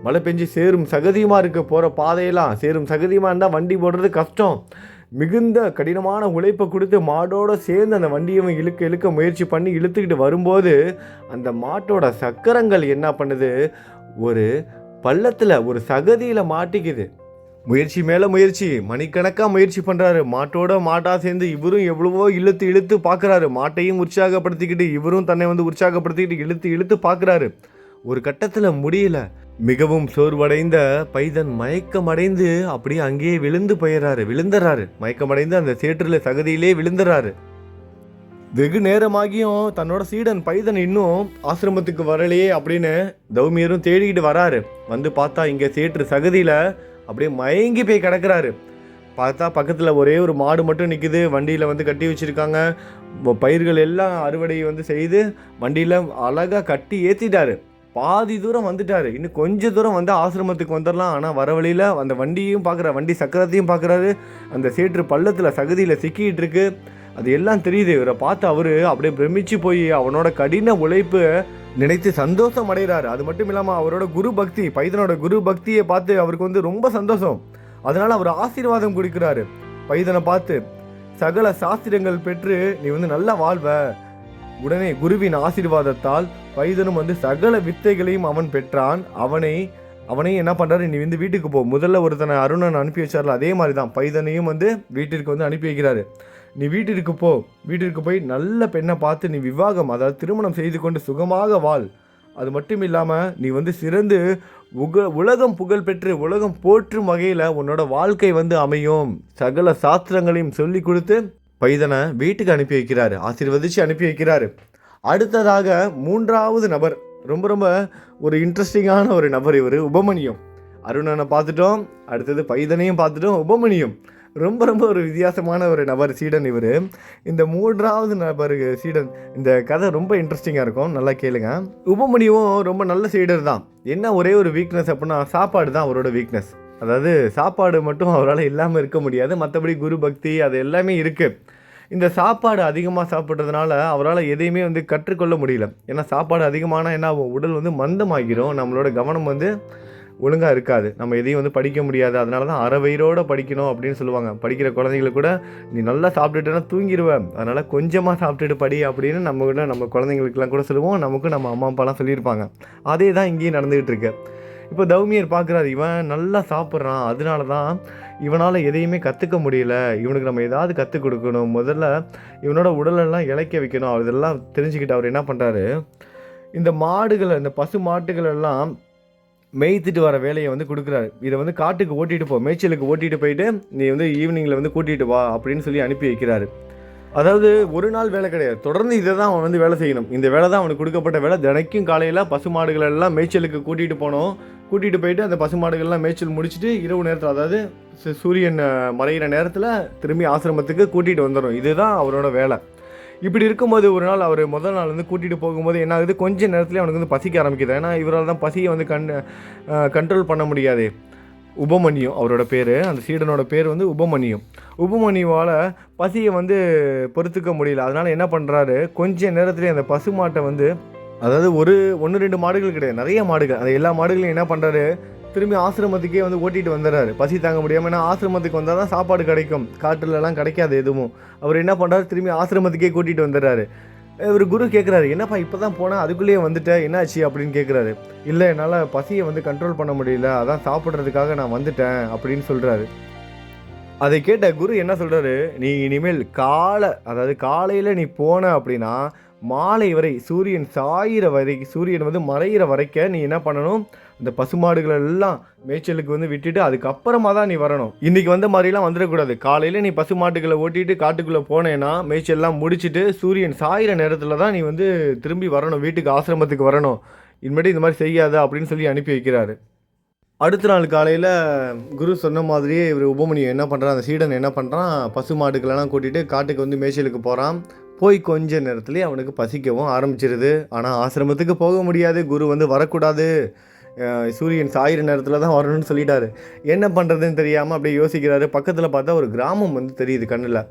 மழை பெஞ்சு சேரும் சகதியுமாக இருக்குது. போகிற பாதையெல்லாம் சேரும் சகதியுமாக இருந்தால் வண்டி போடுறது கஷ்டம். மிகுந்த கடினமான உழைப்பை கொடுத்து மாடோடு சேர்ந்து அந்த வண்டியை இழுக்க முயற்சி பண்ணி இழுத்துக்கிட்டு வரும்போது அந்த மாட்டோட சக்கரங்கள் என்ன பண்ணுது, ஒரு பள்ளத்தில் ஒரு சகதியில் மாட்டிக்குது. முயற்சி மேலே முயற்சி, மணிக்கணக்காக முயற்சி பண்ணுறாரு. மாட்டாக சேர்ந்து இவரும் எவ்வளவோ இழுத்து பார்க்குறாரு. மாட்டையும் உற்சாகப்படுத்திக்கிட்டு இவரும் தன்னை வந்து உற்சாகப்படுத்திக்கிட்டு இழுத்து பார்க்குறாரு. ஒரு கட்டத்தில் முடியல. மிகவும் சோர்வடைந்த பைதன் மயக்கமடைந்து அப்படியே அங்கேயே விழுந்துறாரு. மயக்கமடைந்து அந்த சேற்றில் சகதியிலே விழுந்துறாரு. வெகு நேரமாகியும் தன்னோட சீடன் பைதன் இன்னும் ஆசிரமத்துக்கு வரலையே அப்படின்னு தௌமியரும் தேடிக்கிட்டு வராரு. வந்து பார்த்தா இங்கே சேற்று சகதியில் அப்படியே மயங்கி போய் கிடக்கிறாரு. பார்த்தா பக்கத்தில் ஒரே ஒரு மாடு மட்டும் நிற்குது. வண்டியில் வந்து கட்டி வச்சுருக்காங்க. பயிர்கள் எல்லாம் அறுவடை வந்து செய்து வண்டியில் அழகாக கட்டி ஏற்றிட்டாரு. பாதி தூரம் வந்துட்டார். இன்னும் கொஞ்சம் தூரம் வந்து ஆசிரமத்துக்கு வந்துடலாம். ஆனால் வர வழியில் அந்த வண்டியையும் பார்க்குறாரு, வண்டி சக்கரத்தையும் பார்க்குறாரு. அந்த சேற்று பள்ளத்தில் சகதியில் சிக்கிட்டு இருக்கு. அது எல்லாம் தெரியுது. இவரை பார்த்து அவர் அப்படியே பிரமிச்சு போய் அவனோட கடின உழைப்பு நினைத்து சந்தோஷம் அடைகிறாரு. அது மட்டும் இல்லாமல் அவரோட குரு பக்தி, பைதனோட குரு பக்தியை பார்த்து அவருக்கு வந்து ரொம்ப சந்தோஷம். அதனால் அவர் ஆசீர்வாதம் கொடுக்குறாரு. பைதனை பார்த்து, சகல சாஸ்திரங்கள் பெற்று நீ வந்து நல்லா வாழ்வ. உடனே குருவின் ஆசீர்வாதத்தால் பைதனும் வந்து சகல வித்தைகளையும் அவன் பெற்றான். அவனை என்ன பண்ணுறாரு, நீ வந்து வீட்டுக்கு போ. முதல்ல ஒருத்தனை அருணன் அனுப்பி வச்சார்ல, அதே மாதிரி தான் பைதனையும் வந்து வீட்டிற்கு வந்து அனுப்பி வைக்கிறாரு. நீ வீட்டிற்கு போய் நல்ல பெண்ணை பார்த்து நீ விவாகம், அதாவது திருமணம் செய்து கொண்டு சுகமாக வாழ். அது மட்டும் இல்லாமல் நீ வந்து சிறந்து உலகம் புகழ் பெற்று உலகம் போற்றும் வகையில் உன்னோட வாழ்க்கை வந்து அமையும். சகல சாஸ்திரங்களையும் சொல்லி கொடுத்து பைதனை வீட்டுக்கு அனுப்பி வைக்கிறாரு. ஆசீர்வதிச்சு அனுப்பி வைக்கிறாரு. அடுத்ததாக 3வது நபர், ரொம்ப ஒரு இன்ட்ரெஸ்டிங்கான ஒரு நபர். இவர் உபமன்யும். அருணனை பார்த்துட்டோம், அடுத்தது பைதனையும் பார்த்துட்டோம். உபமன்யும் ரொம்ப ஒரு வித்தியாசமான ஒரு நபர், சீடன். இவர் இந்த 3வது நபர் சீடன். இந்த கதை ரொம்ப இன்ட்ரெஸ்டிங்காக இருக்கும், நல்லா கேளுங்க. உபமன்யும் ரொம்ப நல்ல சீடர் தான். என்ன ஒரே ஒரு வீக்னஸ் அப்படின்னா சாப்பாடு தான் அவரோட வீக்னஸ். அதாவது சாப்பாடு மட்டும் அவரால் இல்லாமல் இருக்க முடியாது. மற்றபடி குரு பக்தி அது எல்லாமே இருக்குது. இந்த சாப்பாடு அதிகமாக சாப்பிட்றதுனால அவரால் எதையுமே வந்து கற்றுக்கொள்ள முடியல. ஏன்னா சாப்பாடு அதிகமான என்ன ஆகும், உடல் வந்து மந்தமாகிரும். நம்மளோட கவனம் வந்து ஒழுங்காக இருக்காது. நம்ம எதையும் வந்து படிக்க முடியாது. அதனால தான் அறவயிரோடு படிக்கணும் அப்படின்னு சொல்லுவாங்க. படிக்கிற குழந்தைங்களுக்கு கூட நீ நல்லா சாப்பிட்டுட்டேன்னா தூங்கிடுவேன், அதனால் கொஞ்சமாக சாப்பிட்டுட்டு படி அப்படின்னு நம்ம குழந்தைங்களுக்குலாம் கூட சொல்லுவோம். நமக்கு நம்ம அம்மா அப்பாலாம் சொல்லியிருப்பாங்க. அதே தான் இங்கேயும் நடந்துகிட்டு இருக்கு. இப்போ தௌமியர் பார்க்குறாரு, இவன் நல்லா சாப்பிட்றான், அதனால தான் இவனால் எதையுமே கற்றுக்க முடியல. இவனுக்கு நம்ம ஏதாவது கற்றுக் கொடுக்கணும். முதல்ல இவனோட உடலெல்லாம் இளைக்க வைக்கணும். அதெல்லாம் தெரிஞ்சுக்கிட்டு அவர் என்ன பண்ணுறாரு, இந்த மாடுகளை, இந்த பசு மாட்டுகள் எல்லாம் மேய்த்துட்டு வர வேலையை வந்து கொடுக்குறாரு. இதை வந்து காட்டுக்கு ஓட்டிகிட்டு போ, மேய்ச்சலுக்கு ஓட்டிகிட்டு போயிட்டு நீ வந்து ஈவினிங்கில் வந்து கூட்டிகிட்டு வா அப்படின்னு சொல்லி அனுப்பி வைக்கிறாரு. அதாவது ஒரு நாள் வேலை கிடையாது, தொடர்ந்து இதை தான் அவன் வந்து வேலை செய்யணும். இந்த வேலை தான் அவனுக்கு கொடுக்கப்பட்ட வேலை. தினைக்கும் காலையில் பசுமாடுகள் எல்லாம் மேய்ச்சலுக்கு கூட்டிகிட்டு போயிட்டு அந்த பசுமாடுகள்லாம் மேய்ச்சல் முடிச்சுட்டு இரவு நேரத்தில், அதாவது சூரியன் மறைகிற நேரத்தில் திரும்பி ஆசிரமத்துக்கு கூட்டிகிட்டு வந்துடும். இதுதான் அவரோட வேலை. இப்படி இருக்கும்போது ஒரு நாள் அவர் முதல் நாள் வந்து கூட்டிகிட்டு போகும்போது என்ன ஆகுது, கொஞ்சம் நேரத்துலேயே அவனுக்கு வந்து பசிக்க ஆரம்பிக்குது. ஏன்னா இவரால் தான் பசியை வந்து கண்ட்ரோல் பண்ண முடியாது. உபமன்யு அவரோட பேர். அந்த சீடனோட பேர் வந்து உபமன்யு. உபமன்யுவால் பசியை வந்து பொறுத்துக்க முடியல. அதனால் என்ன பண்ணுறாரு, கொஞ்ச நேரத்துலேயே அந்த பசுமாட்டை வந்து, அதாவது 1 2 மாடுகள் கிடையாது, நிறைய மாடுகள், அந்த எல்லா மாடுகளையும் என்ன பண்ணுறாரு, திரும்பி ஆசிரமத்துக்கே வந்து ஓட்டிகிட்டு வந்துடுறாரு. பசி தாங்க முடியாமல், ஏன்னா ஆசிரமத்துக்கு வந்தால் தான் சாப்பாடு கிடைக்கும், காட்டுலலாம் கிடைக்காது எதுவும். அவர் என்ன பண்ணுறாரு, திரும்பி ஆசிரமத்துக்கே கூட்டிகிட்டு வந்துடுறாரு. இவர் குரு கேட்குறாரு, என்னப்பா இப்போ தான் போனால் அதுக்குள்ளேயே வந்துட்டேன், என்னாச்சு அப்படின்னு கேட்குறாரு. இல்லை, என்னால் பசியை வந்து கண்ட்ரோல் பண்ண முடியல, அதான் சாப்பிட்றதுக்காக நான் வந்துட்டேன் அப்படின்னு சொல்கிறாரு. அதை கேட்ட குரு என்ன சொல்கிறாரு, நீ இனிமேல் அதாவது காலையில் நீ போன அப்படின்னா மாலை வரை சூரியன் சாயிற வரை, சூரியன் வந்து மறையிற வரைக்க நீ என்ன பண்ணணும், இந்த பசுமாடுகள் எல்லாம் மேய்ச்சலுக்கு வந்து விட்டுட்டு அதுக்கப்புறமா தான் நீ வரணும். இன்றைக்கி வந்த மாதிரிலாம் வந்துடக்கூடாது. காலையில் நீ பசுமாட்டுகளை ஓட்டிட்டு காட்டுக்குள்ளே போனேன்னா மேய்ச்சல்லாம் முடிச்சுட்டு சூரியன் சாயிற நேரத்தில் தான் நீ வந்து திரும்பி வரணும், வீட்டுக்கு ஆசிரமத்துக்கு வரணும். இனிமேட்டு இந்த மாதிரி செய்யாத அப்படின்னு சொல்லி அனுப்பி வைக்கிறாரு. அடுத்த நாள் காலையில் குரு சொன்ன மாதிரியே இவர் உபமன்யு என்ன பண்ணுறான், அந்த சீடன் என்ன பண்ணுறான், பசு மாடுகளெல்லாம் கூட்டிகிட்டு காட்டுக்கு வந்து மேய்ச்சலுக்கு போகிறான். போய் கொஞ்ச நேரத்துலேயே அவனுக்கு பசிக்கவும் ஆரம்பிச்சிருது. ஆனால் ஆசிரமத்துக்கு போக முடியாது, குரு வந்து வரக்கூடாது, சூரியன் சாயிற நேரத்தில் தான் வரணும்னு சொல்லிட்டாரு. என்ன பண்ணுறதுன்னு தெரியாமல் அப்படியே யோசிக்கிறாரு. பக்கத்தில் பார்த்தா ஒரு கிராமம் வந்து தெரியுது கண்ணில்.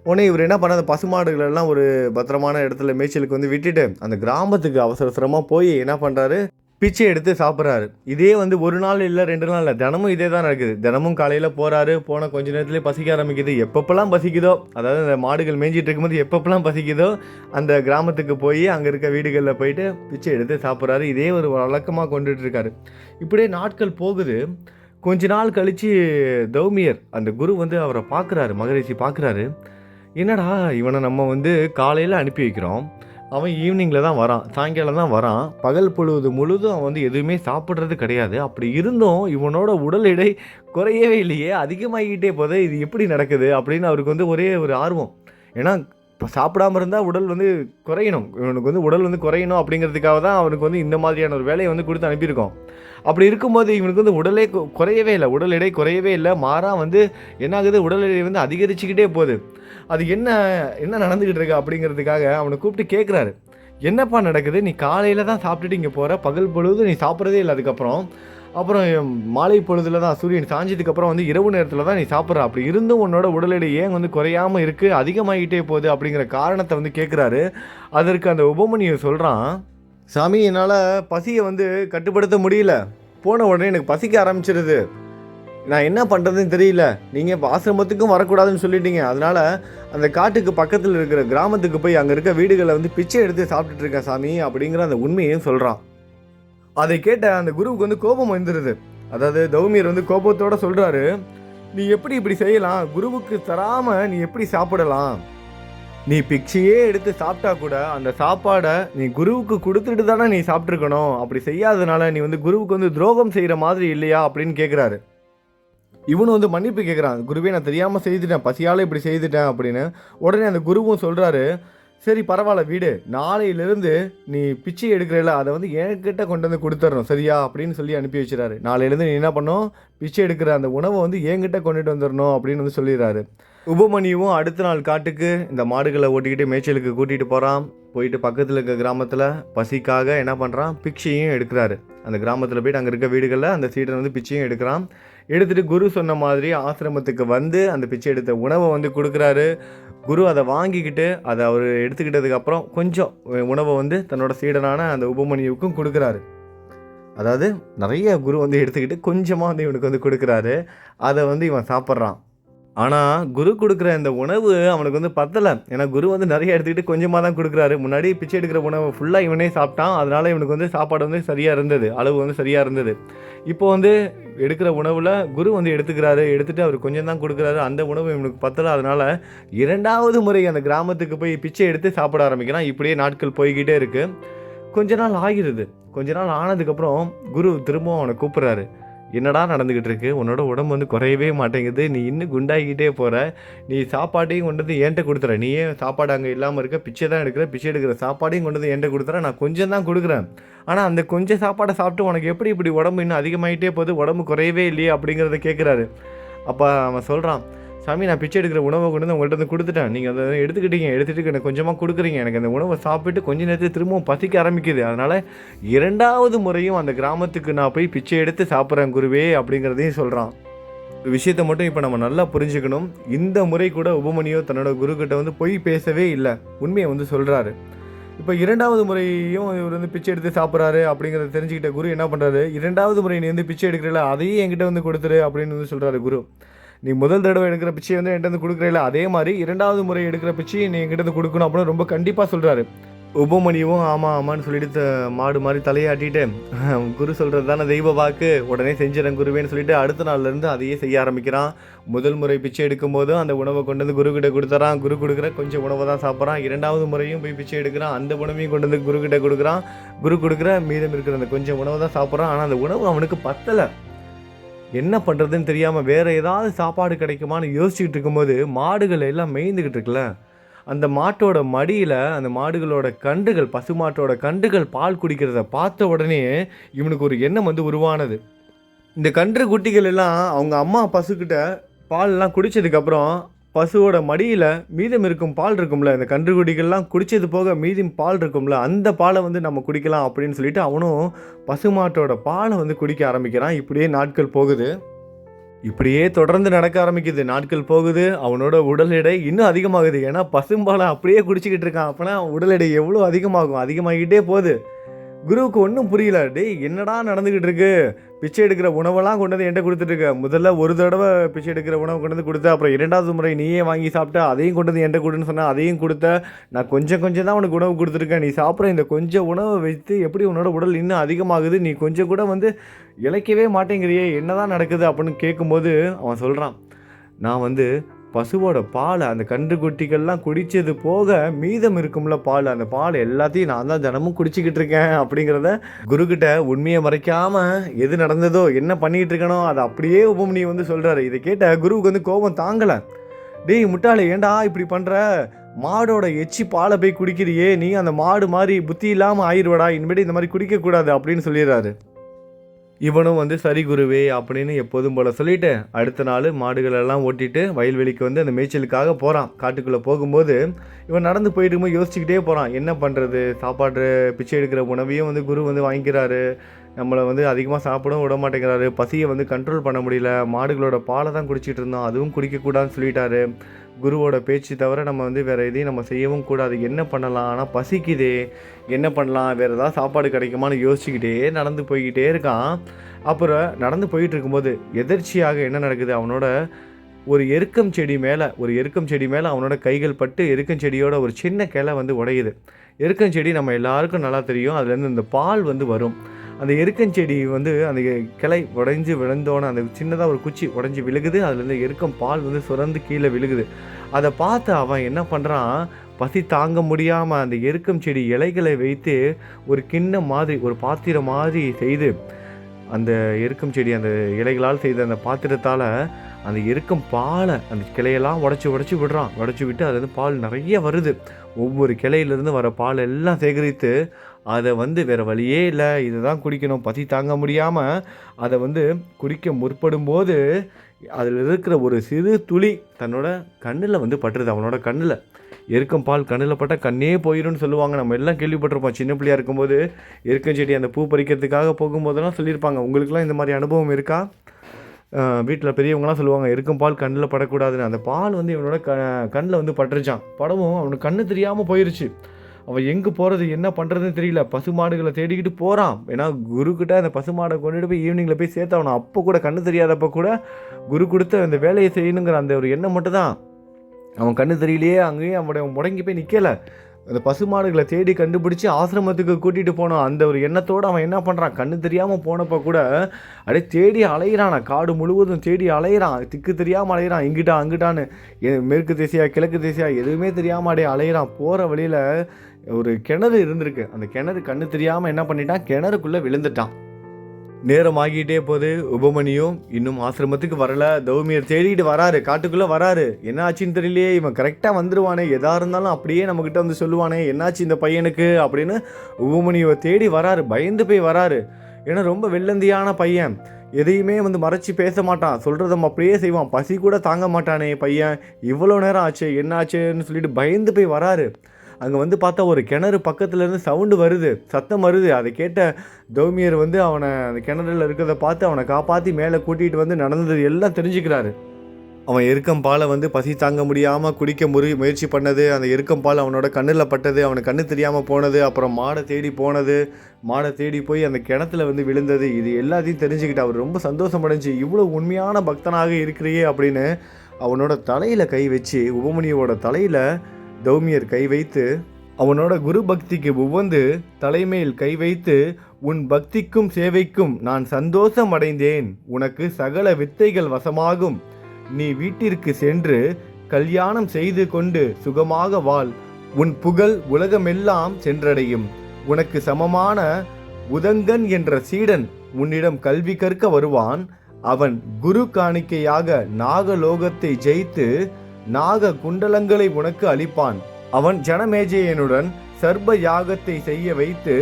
உடனே இவர் என்ன பண்ணார், பசுமாடுகளெல்லாம் ஒரு பத்திரமான இடத்துல மேய்ச்சலுக்கு வந்து விட்டுட்டு அந்த கிராமத்துக்கு அவசரமாக போய் என்ன பண்ணுறாரு, பிச்சை எடுத்து சாப்பிட்றாரு. இதே வந்து 1 நாள் இல்லை 2 நாள் இல்லை, தினமும் இதே தான் நடக்குது. தினமும் காலையில் போகிறாரு, போன கொஞ்ச நேரத்துலேயே பசிக்க ஆரம்பிக்குது. எப்பப்பெல்லாம் பசிக்குதோ, அதாவது அந்த மாடுகள் மேய்ஞ்சிட்டு இருக்கும்போது எப்பப்பெல்லாம் பசிக்குதோ அந்த கிராமத்துக்கு போய் அங்கே இருக்க வீடுகளில் போயிட்டு பிச்சை எடுத்து சாப்பிட்றாரு. இதே ஒரு வழக்கமாக கொண்டுட்டு இருக்காரு. இப்படியே நாட்கள் போகுது. கொஞ்ச நாள் கழித்து தௌமியர் அந்த குரு வந்து அவரை பார்க்குறாரு, மகரிஷி பார்க்குறாரு. என்னடா இவனை நம்ம வந்து காலையில் அனுப்பி வைக்கிறோம், அவன் ஈவினிங்கில் தான் வரான், சாயங்காலம் தான் வரான், பகல் பொழுது முழுதும் அவன் வந்து எதுவுமே சாப்பிட்றது கிடையாது. அப்படி இருந்தும் இவனோட உடல் எடை குறையவே இல்லையே, அதிகமாகிக்கிட்டே போதே, இது எப்படி நடக்குது அப்படின்னு அவருக்கு வந்து ஒரே ஒரு ஆர்வம். ஏன்னா இப்போ சாப்பிடாமல் இருந்தால் உடல் வந்து குறையணும், இவனுக்கு வந்து உடல் வந்து குறையணும் அப்படிங்கிறதுக்காக தான் அவனுக்கு வந்து இந்த மாதிரியான ஒரு வேலையை வந்து கொடுத்து அனுப்பியிருக்கோம். அப்படி இருக்கும்போது இவனுக்கு வந்து உடலே குறையவே இல்லை, உடல் எடை குறையவே இல்லை, மாறாக வந்து என்ன ஆகுது, உடல் எடை வந்து அதிகரிச்சுக்கிட்டே போகுது. அது என்ன நடந்துக்கிட்டு இருக்கு அப்படிங்கிறதுக்காக அவனை கூப்பிட்டு கேட்குறாரு, என்னப்பா நடக்குது, நீ காலையில் தான் சாப்பிட்டுட்டு இங்கே போகிற, பகல் பொழுது நீ சாப்பிட்றதே இல்லை, அப்புறம் மாலை பொழுதில் தான் சூரியன் சாஞ்சதுக்கப்புறம் வந்து இரவு நேரத்தில் தான் நீ சாப்பிட்ற, அப்படி இருந்தும் உன்னோட உடல் எடை ஏன் வந்து குறையாமல் இருக்குது, அதிகமாகிட்டே போகுது அப்படிங்கிற காரணத்தை வந்து கேட்குறாரு. அதற்கு அந்த உபமன்யு சொல்கிறான், சாமி என்னால் பசியை வந்து கட்டுப்படுத்த முடியல, போன உடனே எனக்கு பசிக்க ஆரம்பிச்சிருது, நான் என்ன பண்ணுறதுன்னு தெரியல, நீங்கள் இப்போ ஆசிரமத்துக்கும் வரக்கூடாதுன்னு சொல்லிட்டீங்க, அதனால் அந்த காட்டுக்கு பக்கத்தில் இருக்கிற கிராமத்துக்கு போய் அங்கே இருக்க வீடுகளை வந்து பிச்சை எடுத்து சாப்பிட்டுட்டு இருக்கேன் சாமி அப்படிங்கிற அந்த உண்மையையும் சொல்கிறான். அதை கேட்ட அந்த குருவுக்கு வந்து கோபம் வந்துடுது. அதாவது தௌமியர் வந்து கோபத்தோடு சொல்கிறாரு, நீ எப்படி இப்படி செய்யலாம், குருவுக்கு தராமல் நீ எப்படி சாப்பிடலாம், நீ பிச்சையே எடுத்து சாப்பிட்டா கூட அந்த சாப்பாடை நீ குருவுக்கு கொடுத்துட்டு தானே நீ சாப்பிட்ருக்கணும், அப்படி செய்யாததுனால நீ வந்து குருவுக்கு வந்து துரோகம் செய்கிற மாதிரி இல்லையா அப்படின்னு கேட்குறாரு. இவனு வந்து மன்னிப்பு கேட்குறான், குருவே நான் தெரியாமல் செய்துட்டேன், பசியால் இப்படி செய்துட்டேன் அப்படின்னு. உடனே அந்த குருவும் சொல்கிறாரு, சரி பரவாயில்ல வீடு, நாளையிலேருந்து நீ பிச்சை எடுக்கிறல அதை வந்து என்கிட்ட கொண்டு வந்து கொடுத்துட்றோம் சரியா அப்படின்னு சொல்லி அனுப்பி வச்சுறாரு. நாளையிலேருந்து நீ என்ன பண்ணணும், பிச்சை எடுக்கிற அந்த உணவை வந்து என்கிட்ட கொண்டுட்டு வந்துடணும் அப்படின்னு வந்து சொல்லிடுறாரு. உபமன்யுவும் அடுத்த நாள் காட்டுக்கு இந்த மாடுகளை ஓட்டிக்கிட்டு மேய்ச்சலுக்கு கூட்டிகிட்டு போகிறான். போயிட்டு பக்கத்தில் இருக்க கிராமத்தில் பசிக்காக என்ன பண்ணுறான், பிச்சையும் எடுக்கிறாரு. அந்த கிராமத்தில் போயிட்டு அங்கே இருக்க வீடுகளில் அந்த சீடன் வந்து பிச்சையும் எடுக்கிறான். எடுத்துகிட்டு குரு சொன்ன மாதிரி ஆசிரமத்துக்கு வந்து அந்த பிச்சை எடுத்த உணவை வந்து கொடுக்குறாரு. குரு அதை வாங்கிக்கிட்டு அதை அவர் எடுத்துக்கிட்டதுக்கப்புறம் கொஞ்சம் உணவை வந்து தன்னோட சீடனான அந்த உபமன்யுவுக்கும் கொடுக்குறாரு. அதாவது நிறைய குரு வந்து எடுத்துக்கிட்டு கொஞ்சமாக வந்து இவனுக்கு வந்து கொடுக்குறாரு. அதை வந்து இவன் சாப்பிட்றான். ஆனால் குரு கொடுக்குற இந்த உணவு அவனுக்கு வந்து பத்தலை. ஏன்னா குரு வந்து நிறைய எடுத்துக்கிட்டு கொஞ்சமாக தான் கொடுக்குறாரு. முன்னாடி பிச்சை எடுக்கிற உணவை ஃபுல்லாக இவனே சாப்பிட்டான். அதனால் இவனுக்கு வந்து சாப்பாடு வந்து சரியாக இருந்தது, அளவு வந்து சரியாக இருந்தது. இப்போ வந்து எடுக்கிற உணவில் குரு வந்து எடுத்துகிட்டு அவர் கொஞ்சம் தான் கொடுக்குறாரு. அந்த உணவு இவனுக்கு பத்தலை. அதனால் 2வது முறை அந்த கிராமத்துக்கு போய் பிச்சை எடுத்து சாப்பிட ஆரம்பிக்கிறான். இப்படியே நாட்கள் போய்கிட்டே இருக்குது. கொஞ்ச நாள் ஆகிடுது. கொஞ்ச நாள் ஆனதுக்கப்புறம் குரு திரும்பவும் அவனை கூப்பிட்றாரு. என்னடா நடந்துக்கிட்டு இருக்கு, உன்னோட உடம்பு வந்து குறையவே மாட்டேங்குது, நீ இன்னும் குண்டாகிக்கிட்டே போகிற, நீ சாப்பாட்டையும் கொண்டு வந்து என்கிட்ட கொடுத்துற, நீ ஏன் சாப்பாடு அங்கே இல்லாமல் இருக்க, பிச்சை தான் எடுக்கிற, பிச்சை எடுக்கிற சாப்பாடையும் கொண்டு வந்து என்கிட்ட கொடுத்துற, நான் கொஞ்சம் தான் கொடுக்குறேன், ஆனால் அந்த கொஞ்சம் சாப்பாடை சாப்பிட்டு உனக்கு எப்படி இப்படி உடம்பு இன்னும் அதிகமாகிட்டே போகுது, உடம்பு குறையவே இல்லையே அப்படிங்கிறத கேட்குறாரு. அப்போ அவன் சொல்கிறான், சாமி நான் பிச்சை எடுக்கிற உணவை கொண்டு வந்து உங்கள்கிட்ட வந்து கொடுத்துட்டேன், நீங்கள் அதை எடுத்துகிட்டு எனக்கு கொஞ்சமாக கொடுக்குறீங்க, எனக்கு அந்த உணவை சாப்பிட்டு கொஞ்ச நேரத்தில் திரும்பவும் பசிக்க ஆரம்பிக்குது, அதனால் 2வது முறையும் அந்த கிராமத்துக்கு நான் போய் பிச்சை எடுத்து சாப்பிட்றேன் குருவே அப்படிங்கிறதையும் சொல்கிறான். ஒரு விஷயத்தை மட்டும் இப்போ நம்ம நல்லா புரிஞ்சுக்கணும். இந்த முறை கூட உபமன்யு தன்னோட குருக்கிட்ட வந்து பொய் பேசவே இல்லை, உண்மையை வந்து சொல்கிறாரு. இப்போ 2வது முறையும் இவர் வந்து பிச்சை எடுத்து சாப்பிட்றாரு அப்படிங்கிறத தெரிஞ்சுக்கிட்ட குரு என்ன பண்ணுறாரு, 2வது முறை நீ வந்து பிச்சை எடுக்கிறல அதையும் என்கிட்ட வந்து கொடுத்துரு அப்படின்னு வந்து சொல்கிறாரு குரு. நீ முதல் தடவை எடுக்கிற பிச்சையை வந்து என்கிட்ட வந்து கொடுக்குறீல, அதே மாதிரி 2வது முறை எடுக்கிற பிச்சையை நீ என்கிட்ட வந்து கொடுக்கணும் அப்படின்னு ரொம்ப கண்டிப்பாக சொல்கிறாரு. உபமன்யுவும் ஆமான்னு சொல்லிட்டு மாடு மாதிரி தலையாட்டிட்டு குரு சொல்கிறது தானே தெய்வ வாக்கு, உடனே செஞ்சிடறேன் குருவேன்னு சொல்லிட்டு அடுத்த நாள்லேருந்து அதையே செய்ய ஆரம்பிக்கிறான். முதல் முறை பிச்சை எடுக்கும் போதும் அந்த உணவை கொண்டு வந்து குருக்கிட்ட கொடுத்துறான், குரு கொடுக்குற கொஞ்சம் உணவை தான் சாப்பிட்றான். 2வது முறையும் போய் பிச்சை எடுக்கிறான், அந்த உணவையும் கொண்டு வந்து குருக்கிட்ட கொடுக்குறான், குரு கொடுக்குற மீதம் இருக்கிற அந்த கொஞ்சம் உணவை தான் சாப்பிட்றான். ஆனால் அந்த உணவு அவனுக்கு பத்தலை. என்ன பண்ணுறதுன்னு தெரியாமல் வேறு ஏதாவது சாப்பாடு கிடைக்குமான்னு யோசிச்சுக்கிட்டு இருக்கும்போது மாடுகள் எல்லாம் மேய்ந்துக்கிட்டு இருக்குல்ல, அந்த மாட்டோட மடியில் அந்த மாடுகளோட கன்றுகள், பசுமாட்டோட கன்றுகள் பால் குடிக்கிறத பார்த்த உடனே இவனுக்கு ஒரு எண்ணம் வந்து உருவானது. இந்த கன்று குட்டிகள் எல்லாம் அவங்க அம்மா பசுக்கிட்ட பால்லாம் குடித்ததுக்கப்புறம் பசுவோட மடியில் மீதம் இருக்கும் பால் இருக்கும்ல, இந்த கன்றுக்குட்டிகள்லாம் குடித்தது போக மீதி பால் இருக்கும்ல, அந்த பாலை வந்து நம்ம குடிக்கலாம் அப்படின்னு சொல்லிட்டு அவனும் பசுமாட்டோட பாலை வந்து குடிக்க ஆரம்பிக்கிறான். இப்படியே நாட்கள் போகுது, இப்படியே தொடர்ந்து நடக்க ஆரம்பிக்குது. நாட்கள் போகுது, அவனோட உடல் எடை இன்னும் அதிகமாகுது. ஏன்னா பசும்பாலை அப்படியே குடிச்சிக்கிட்டு இருக்கான். அப்போனா உடல் எடை எவ்வளோ அதிகமாகிக்கிட்டே போகுது. குருவுக்கு ஒன்றும் புரியல. டேய் என்னடா நடந்துக்கிட்டு இருக்கு, பிச்சை எடுக்கிற உணவெல்லாம் கொண்டு வந்து என்கிட்ட கொடுத்துட்ருக்க, முதல்ல ஒரு தடவை பிச்சை எடுக்கிற உணவை கொண்டு வந்து கொடுத்த, அப்புறம் 2வது முறை நீயே வாங்கி சாப்பிட்ட, அதையும் கொண்டு வந்து என்கிட்ட கொடுன்னு சொன்னால் அதையும் கொடுத்த, நான் கொஞ்சம் தான் உனக்கு உணவு கொடுத்துருக்கேன், நீ சாப்பிட்ற இந்த கொஞ்சம் உணவை வைத்து எப்படி உன்னோட உடல் இன்னும் அதிகமாகுது, நீ கொஞ்சம் கூட வந்து இளைக்கவே மாட்டேங்கிறியே, என்ன தான் நடக்குது அப்படின்னு கேட்கும்போது அவன் சொல்கிறான், நான் வந்து பசுவோட பாலை அந்த கன்றுக்குட்டிகள்லாம் குடித்தது போக மீதம் இருக்கும்ல பால், அந்த பால் எல்லாத்தையும் நான் தான் தினமும் குடிச்சிக்கிட்டு இருக்கேன் அப்படிங்கிறத குருக்கிட்ட உண்மையை மறைக்காமல் எது நடந்ததோ என்ன பண்ணிக்கிட்டு இருக்கனோ அதை அப்படியே உபமன்யு வந்து சொல்கிறாரு. இதை கேட்ட குருவுக்கு வந்து கோபம் தாங்கலை. டேய் முட்டாளே, ஏண்டா இப்படி பண்ணுற, மாடோட எச்சி பாலை போய் குடிக்கிறியே, நீ அந்த மாடு மாதிரி புத்தி இல்லாமல் ஆயிடுவடா, இனிமேட்டு இந்த மாதிரி குடிக்கக்கூடாது அப்படின்னு சொல்லிடுறாரு. இவனும் வந்து சரி குருவே அப்படின்னு எப்போதும் போல் சொல்லிவிட்டு அடுத்த நாள் மாடுகளெல்லாம் ஓட்டிட்டு வயல்வெளிக்கு வந்து அந்த மேய்ச்சலுக்காக போகிறான். காட்டுக்குள்ளே போகும்போது இவன் நடந்து போயிட்டு யோசிச்சுக்கிட்டே போகிறான், என்ன பண்ணுறது, சாப்பாடு பிச்சை எடுக்கிற உணவையும் வந்து குரு வந்து வாங்கிக்கிறாரு, நம்மளை வந்து அதிகமாக சாப்பிடவும் விட மாட்டேங்கிறாரு, பசியை வந்து கண்ட்ரோல் பண்ண முடியல, மாடுகளோட பாலை தான் குடிச்சிட்டு இருந்தோம், அதுவும் குடிக்கக்கூடாதுன்னு சொல்லிட்டாரு, குருவோட பேச்சு தவிர நம்ம வந்து வேறு எதையும் நம்ம செய்யவும் கூடாது, என்ன பண்ணலாம், ஆனால் பசிக்குதே என்ன பண்ணலாம், வேறு ஏதாவது சாப்பாடு கிடைக்குமான்னு யோசிச்சுக்கிட்டே நடந்து போய்கிட்டே இருக்கான். அப்புறம் நடந்து போயிட்டு இருக்கும்போது எதர்ச்சியாக என்ன நடக்குது, அவனோட ஒரு எருக்கம் செடி மேலே அவனோட கைகள் பட்டு எருக்கம் செடியோட ஒரு சின்ன கிளை வந்து உடையுது. எருக்கம் செடி நம்ம எல்லாருக்கும் நல்லா தெரியும், அதுலேருந்து இந்த பால் வந்து வரும். அந்த எருக்கஞ்செடி வந்து அந்த கிளை உடைஞ்சி விழுந்தோன்னே அந்த சின்னதாக ஒரு குச்சி உடஞ்சி விழுகுது, அதுலேருந்து எருக்கம் பால் வந்து சுரந்து கீழே விழுகுது. அதை பார்த்து அவன் என்ன பண்ணுறான், பசி தாங்க முடியாமல் அந்த எருக்கம் செடி இலைகளை வைத்து ஒரு கிண்ணம் மாதிரி ஒரு பாத்திரம் மாதிரி செய்து அந்த எருக்கம் செடி அந்த இலைகளால் செய்த அந்த பாத்திரத்தால் அந்த எருக்கம் பாலை அந்த கிளையெல்லாம் உடச்சி விடுறான். உடச்சி விட்டு அது வந்து பால் நிறைய வருது. ஒவ்வொரு கிளையிலேருந்து வர பால் எல்லாம் சேகரித்து அதை வந்து வேறு வழியே இல்லை, இதை தான் குடிக்கணும், பசி தாங்க முடியாமல் அதை வந்து குடிக்க முற்படும்போது அதில் இருக்கிற ஒரு சிறு துளி தன்னோட கண்ணில் வந்து பட்டுருது. அவனோட கண்ணில் எருக்கம் பால் கண்ணில் பட்டால் கண்ணே போயிடும்னு சொல்லுவாங்க, நம்ம எல்லாம் கேள்விப்பட்டிருப்போம். சின்ன பிள்ளையாக இருக்கும்போது எருக்கம் செடி அந்த பூ பறிக்கிறதுக்காக போகும்போதெல்லாம் சொல்லியிருப்பாங்க. உங்களுக்குலாம் இந்த மாதிரி அனுபவம் இருக்கா? வீட்டில் பெரியவங்களாம் சொல்லுவாங்க எருக்கம் பால் கண்ணில் படக்கூடாதுன்னு. அந்த பால் வந்து இவனோட கண்ணில் வந்து பட்டுருச்சான். படவும் அவனுக்கு கண்ணு தெரியாமல் போயிடுச்சு. அவன் எங்கே போகிறது என்ன பண்ணுறதுன்னு தெரியல. பசுமாடுகளை தேடிக்கிட்டு போகிறான். ஏன்னா குருக்கிட்ட அந்த பசுமாடை கொண்டுட்டு போய் ஈவினிங்கில் போய் சேர்த்தவனும். அப்போ கூட கண்ணு தெரியாதப்போ கூட குரு கொடுத்த அந்த வேலையை செய்யணுங்கிற அந்த ஒரு எண்ணம் மட்டும் தான். அவன் கண்ணு தெரியலையே, அங்கேயே அவன் முடங்கி போய் நிற்கலை. அந்த பசுமாடுகளை தேடி கண்டுபிடிச்சி ஆசிரமத்துக்கு கூட்டிகிட்டு போனோம். அந்த ஒரு எண்ணத்தோடு அவன் என்ன பண்ணுறான், கண்ணு தெரியாமல் போனப்போ கூட அப்படியே தேடி அலையிறான். காடு முழுவதும் தேடி அலையிறான். திக்கு தெரியாமல் அலையிறான். இங்கிட்டா அங்கிட்டான்னு, மேற்கு திசையா கிழக்கு திசையா எதுவுமே தெரியாமல் அப்படியே அலையிறான். போகிற வழியில் ஒரு கிணறு இருந்திருக்கு. அந்த கிணறு கண்ணு தெரியாமல் என்ன பண்ணிட்டான், கிணறுக்குள்ளே விழுந்துட்டான். நேரம் ஆகிட்டே போது. உபமன்யும் இன்னும் ஆசிரமத்துக்கு வரல. தௌமியர் தேடிட்டு வராரு, காட்டுக்குள்ளே வராரு. என்ன ஆச்சுன்னு தெரியலையே, இவன் கரெக்டாக வந்துடுவானே, எதாக இருந்தாலும் அப்படியே நம்மக்கிட்ட வந்து சொல்லுவானே என்னாச்சு இந்த பையனுக்கு அப்படின்னு உபமன்யுவை தேடி வராரு. பயந்து போய் வராரு. ஏன்னா ரொம்ப வெள்ளந்தியான பையன். எதையுமே வந்து மறைச்சி பேச மாட்டான், சொல்கிறத அப்படியே செய்வான். பசி கூட தாங்க மாட்டானே பையன், இவ்வளோ நேரம் ஆச்சு என்ன ஆச்சுன்னு சொல்லிட்டு பயந்து போய் வராரு. அங்கே வந்து பார்த்தா ஒரு கிணறு பக்கத்துலேருந்து சவுண்டு வருது, சத்தம் வருது. அதை கேட்ட தௌமியர் வந்து அவனை அந்த கிணறுல இருக்கிறத பார்த்து அவனை காப்பாற்றி மேலே கூட்டிகிட்டு வந்து நடந்தது எல்லாம் தெரிஞ்சுக்கிறாரு. அவன் எருக்கம்பாலை வந்து பசி தாங்க முடியாமல் குடிக்க முயற்சி பண்ணது, அந்த எருக்கம்பால் அவனோட கண்ணில் பட்டது, அவனுக்கு கண்ணு தெரியாமல் போனது, அப்புறம் மாடை தேடி போனது, மாடை தேடி போய் அந்த கிணத்துல வந்து விழுந்தது, இது எல்லாத்தையும் தெரிஞ்சுக்கிட்டு அவர் ரொம்ப சந்தோஷமடைஞ்சு, இவ்வளோ உண்மையான பக்தனாக இருக்கிறியே அப்படின்னு அவனோட தலையில் கை வச்சு, உபமன்யுவோட தலையில் தௌமியர் கை வைத்து அவனோட குரு பக்திக்கு உவந்து தலைமையில் கை வைத்து, உன் பக்திக்கும் சேவைக்கும் நான் சந்தோஷம் அடைந்தேன், உனக்கு சகல வித்தைகள் வசமாகும், நீ வீட்டிற்கு சென்று கல்யாணம் செய்து கொண்டு சுகமாக வாழ், உன் புகழ் உலகமெல்லாம் சென்றடையும், உனக்கு சமமான உதங்கன் என்ற சீடன் உன்னிடம் கல்வி கற்க வருவான், அவன் குரு காணிக்கையாக நாகலோகத்தை ஜெயித்து நாக குண்டலங்களை உனக்கு அளிப்பான், அவன் ஜனமேஜயனுடன் சர்ப யாகத்தை செய்ய வைத்து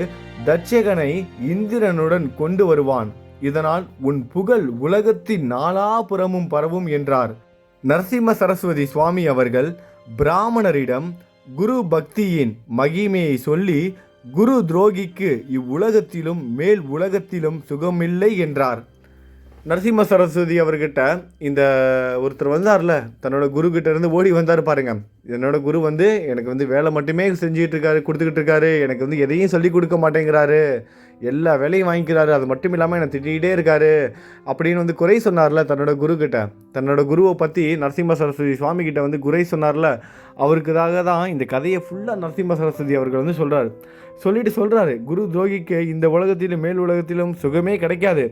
தட்சகனை இந்திரனுடன் கொண்டு வருவான், இதனால் உன் புகழ் உலகத்தின் நாலாபுறமும் பரவும் என்றார். நரசிம்ம சரஸ்வதி சுவாமி அவர்கள் பிராமணரிடம் குரு பக்தியின் மகிமையை சொல்லி, குரு துரோகிக்கு இவ்வுலகத்திலும் மேல் உலகத்திலும் சுகமில்லை என்றார். நரசிம்ம சரஸ்வதி அவர்கிட்ட இந்த ஒருத்தர் வந்தார்ல, தன்னோட குரு கிட்ட இருந்து ஓடி வந்தார் பாருங்க. என்னோட குரு வந்து எனக்கு வந்து வேலை மட்டுமே செஞ்சுக்கிட்டு இருக்காரு, கொடுத்துக்கிட்டு இருக்காரு, எனக்கு வந்து எதையும் சொல்லி கொடுக்க மாட்டேங்கிறாரு, எல்லா வேலையும் வாங்கிக்கிறாரு, அது மட்டும் இல்லாமல் என்னை திட்டிகிட்டே இருக்காரு அப்படின்னு வந்து குறை சொன்னார்ல தன்னோட குரு கிட்ட. தன்னோட குருவை பற்றி நரசிம்ம சரஸ்வதி சுவாமி கிட்ட வந்து குறை சொன்னார்ல, அவருக்காக தான் இந்த கதையை ஃபுல்லாக நரசிம்ம சரஸ்வதி அவர்கள் வந்து சொல்கிறாரு, குரு துரோகிக்கு இந்த உலகத்திலும் மேல் உலகத்திலும் சுகமே கிடைக்காது,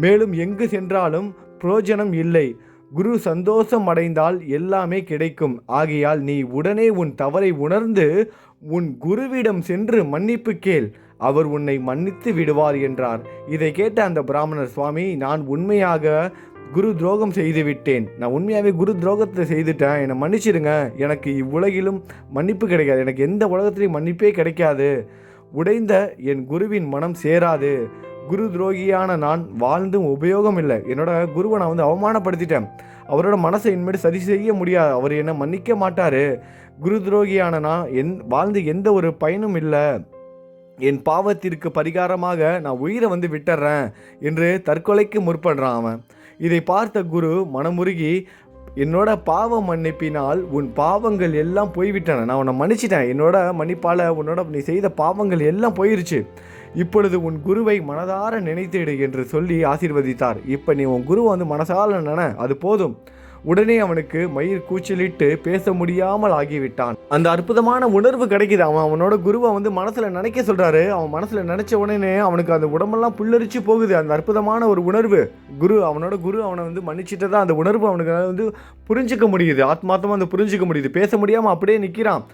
மேலும் எங்கு சென்றாலும் பிரயோஜனம் இல்லை, குரு சந்தோஷம் அடைந்தால் எல்லாமே கிடைக்கும், ஆகையால் நீ உடனே உன் தவறை உணர்ந்து உன் குருவிடம் சென்று மன்னிப்பு கேள், அவர் உன்னை மன்னித்து விடுவார் என்றார். இதை கேட்ட அந்த பிராமணர், சுவாமி நான் உண்மையாக குரு துரோகம் செய்து விட்டேன், நான் உண்மையாகவே குரு துரோகத்தை செய்துட்டேன், என்னை மன்னிச்சிடுங்க, எனக்கு இவ்வுலகிலும் மன்னிப்பு கிடைக்காது, எனக்கு எந்த உலகத்திலையும் மன்னிப்பே கிடைக்காது, உடைந்த என் குருவின் மனம் சேராது, குரு துரோகியான நான் வாழ்ந்தும் உபயோகம் இல்லை, என்னோட குருவை நான் வந்து அவமானப்படுத்திட்டேன், அவரோட மனசை இனிமேல் சரி செய்ய முடியாது, அவர் என்னை மன்னிக்க மாட்டார், குரு துரோகியான நான் வாழ்ந்து எந்த ஒரு பயனும் இல்லை, என் பாவத்திற்கு பரிகாரமாக நான் உயிரை வந்து விட்டுறேன் என்று தற்கொலைக்கு முற்படுறான் அவன். இதை பார்த்த குரு மனமுருகி, என்னோட பாவ மன்னிப்பினால் உன் பாவங்கள் எல்லாம் போய்விட்டன, நான் உன்னை மன்னிச்சிட்டேன், என்னோட மன்னிப்பால் உன்னோட நீ செய்த பாவங்கள் எல்லாம் போயிருச்சு, இப்பொழுது உன் குருவை மனதார நினைத்திடு என்று சொல்லி ஆசீர்வதித்தார். இப்போ நீ உன் குருவை வந்து மனசால நினை, அது போதும். உடனே அவனுக்கு மயிர் கூச்சலிட்டு பேச முடியாமல் ஆகிவிட்டான். அந்த அற்புதமான உணர்வு கிடைக்குது. அவனோட குருவை வந்து மனசில் நினைக்க சொல்கிறாரு. அவன் மனசில் நினச்ச உடனே அவனுக்கு அந்த உடம்பெல்லாம் புல்லரிச்சு போகுது. அந்த அற்புதமான ஒரு உணர்வு அவனோட குரு அவனை வந்து மன்னிச்சிட்டு தான் அந்த உணர்வு அவனுக்கு வந்து புரிஞ்சிக்க முடியுது. ஆத்மார்த்தமாக அந்த புரிஞ்சிக்க முடியுது. பேச முடியாமல் அப்படியே நிற்கிறான்.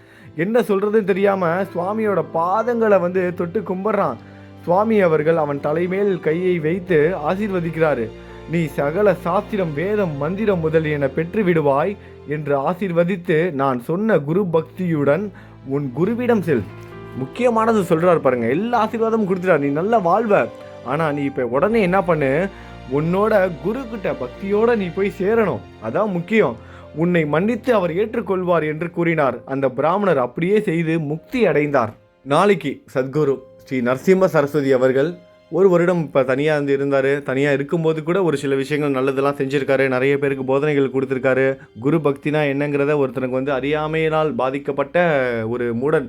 என்ன சொல்கிறதுன்னு தெரியாமல் சுவாமியோட பாதங்களை வந்து தொட்டு கும்பிட்றான். சுவாமி அவர்கள் அவன் தலைமேல் கையை வைத்து ஆசீர்வதிக்கிறாரு. நீ சகல சாஸ்திரம் வேதம் மந்திரம் முதலியன பெற்று விடுவாய் என்று ஆசீர்வதித்து, நான் சொன்ன குரு பக்தியுடன் உன் குருவிடம் செல். முக்கியமானது சொல்கிறார் பாருங்க. எல்லா ஆசீர்வாதமும் கொடுத்துட்டார். நீ நல்லா வாழ்வ. ஆனால் நீ இப்போ உடனே என்ன பண்ணு, உன்னோட குரு கிட்ட பக்தியோட நீ போய் சேரணும். அதான் முக்கியம். உன்னை மன்னித்து அவர் ஏற்றுக்கொள்வார் என்று கூறினார். அந்த பிராமணர் அப்படியே செய்து முக்தி அடைந்தார். நாளைக்கு சத்குரு ஸ்ரீ நரசிம்ம சரஸ்வதி அவர்கள் ஒரு வருடம் இப்போ தனியாக இருந்தார். தனியாக இருக்கும்போது கூட ஒரு சில விஷயங்கள் நல்லதெல்லாம் செஞ்சுருக்காரு. நிறைய பேருக்கு போதனைகள் கொடுத்துருக்காரு. குரு பக்தினா என்னங்கிறத ஒருத்தனுக்கு வந்து அறியாமையினால் பாதிக்கப்பட்ட ஒரு மூடன்,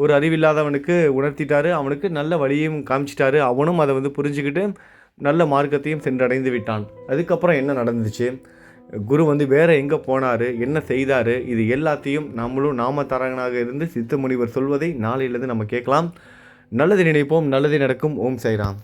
ஒரு அறிவில்லாதவனுக்கு உணர்த்திட்டாரு. அவனுக்கு நல்ல வழியையும் காமிச்சிட்டாரு. அவனும் அதை வந்து புரிஞ்சுக்கிட்டு நல்ல மார்க்கத்தையும் சென்றடைந்து விட்டான். அதுக்கப்புறம் என்ன நடந்துச்சு, குரு வந்து வேறு எங்கே போனார், என்ன செய்தார், இது எல்லாத்தையும் நம்மளும் நாமதாரகனாக இருந்து சித்த முனிவர் சொல்வதை நாளையிலிருந்து நம்ம கேட்கலாம். நல்லது நினைப்போம், நல்லது நடக்கும். ஓம் சாய்ராம்.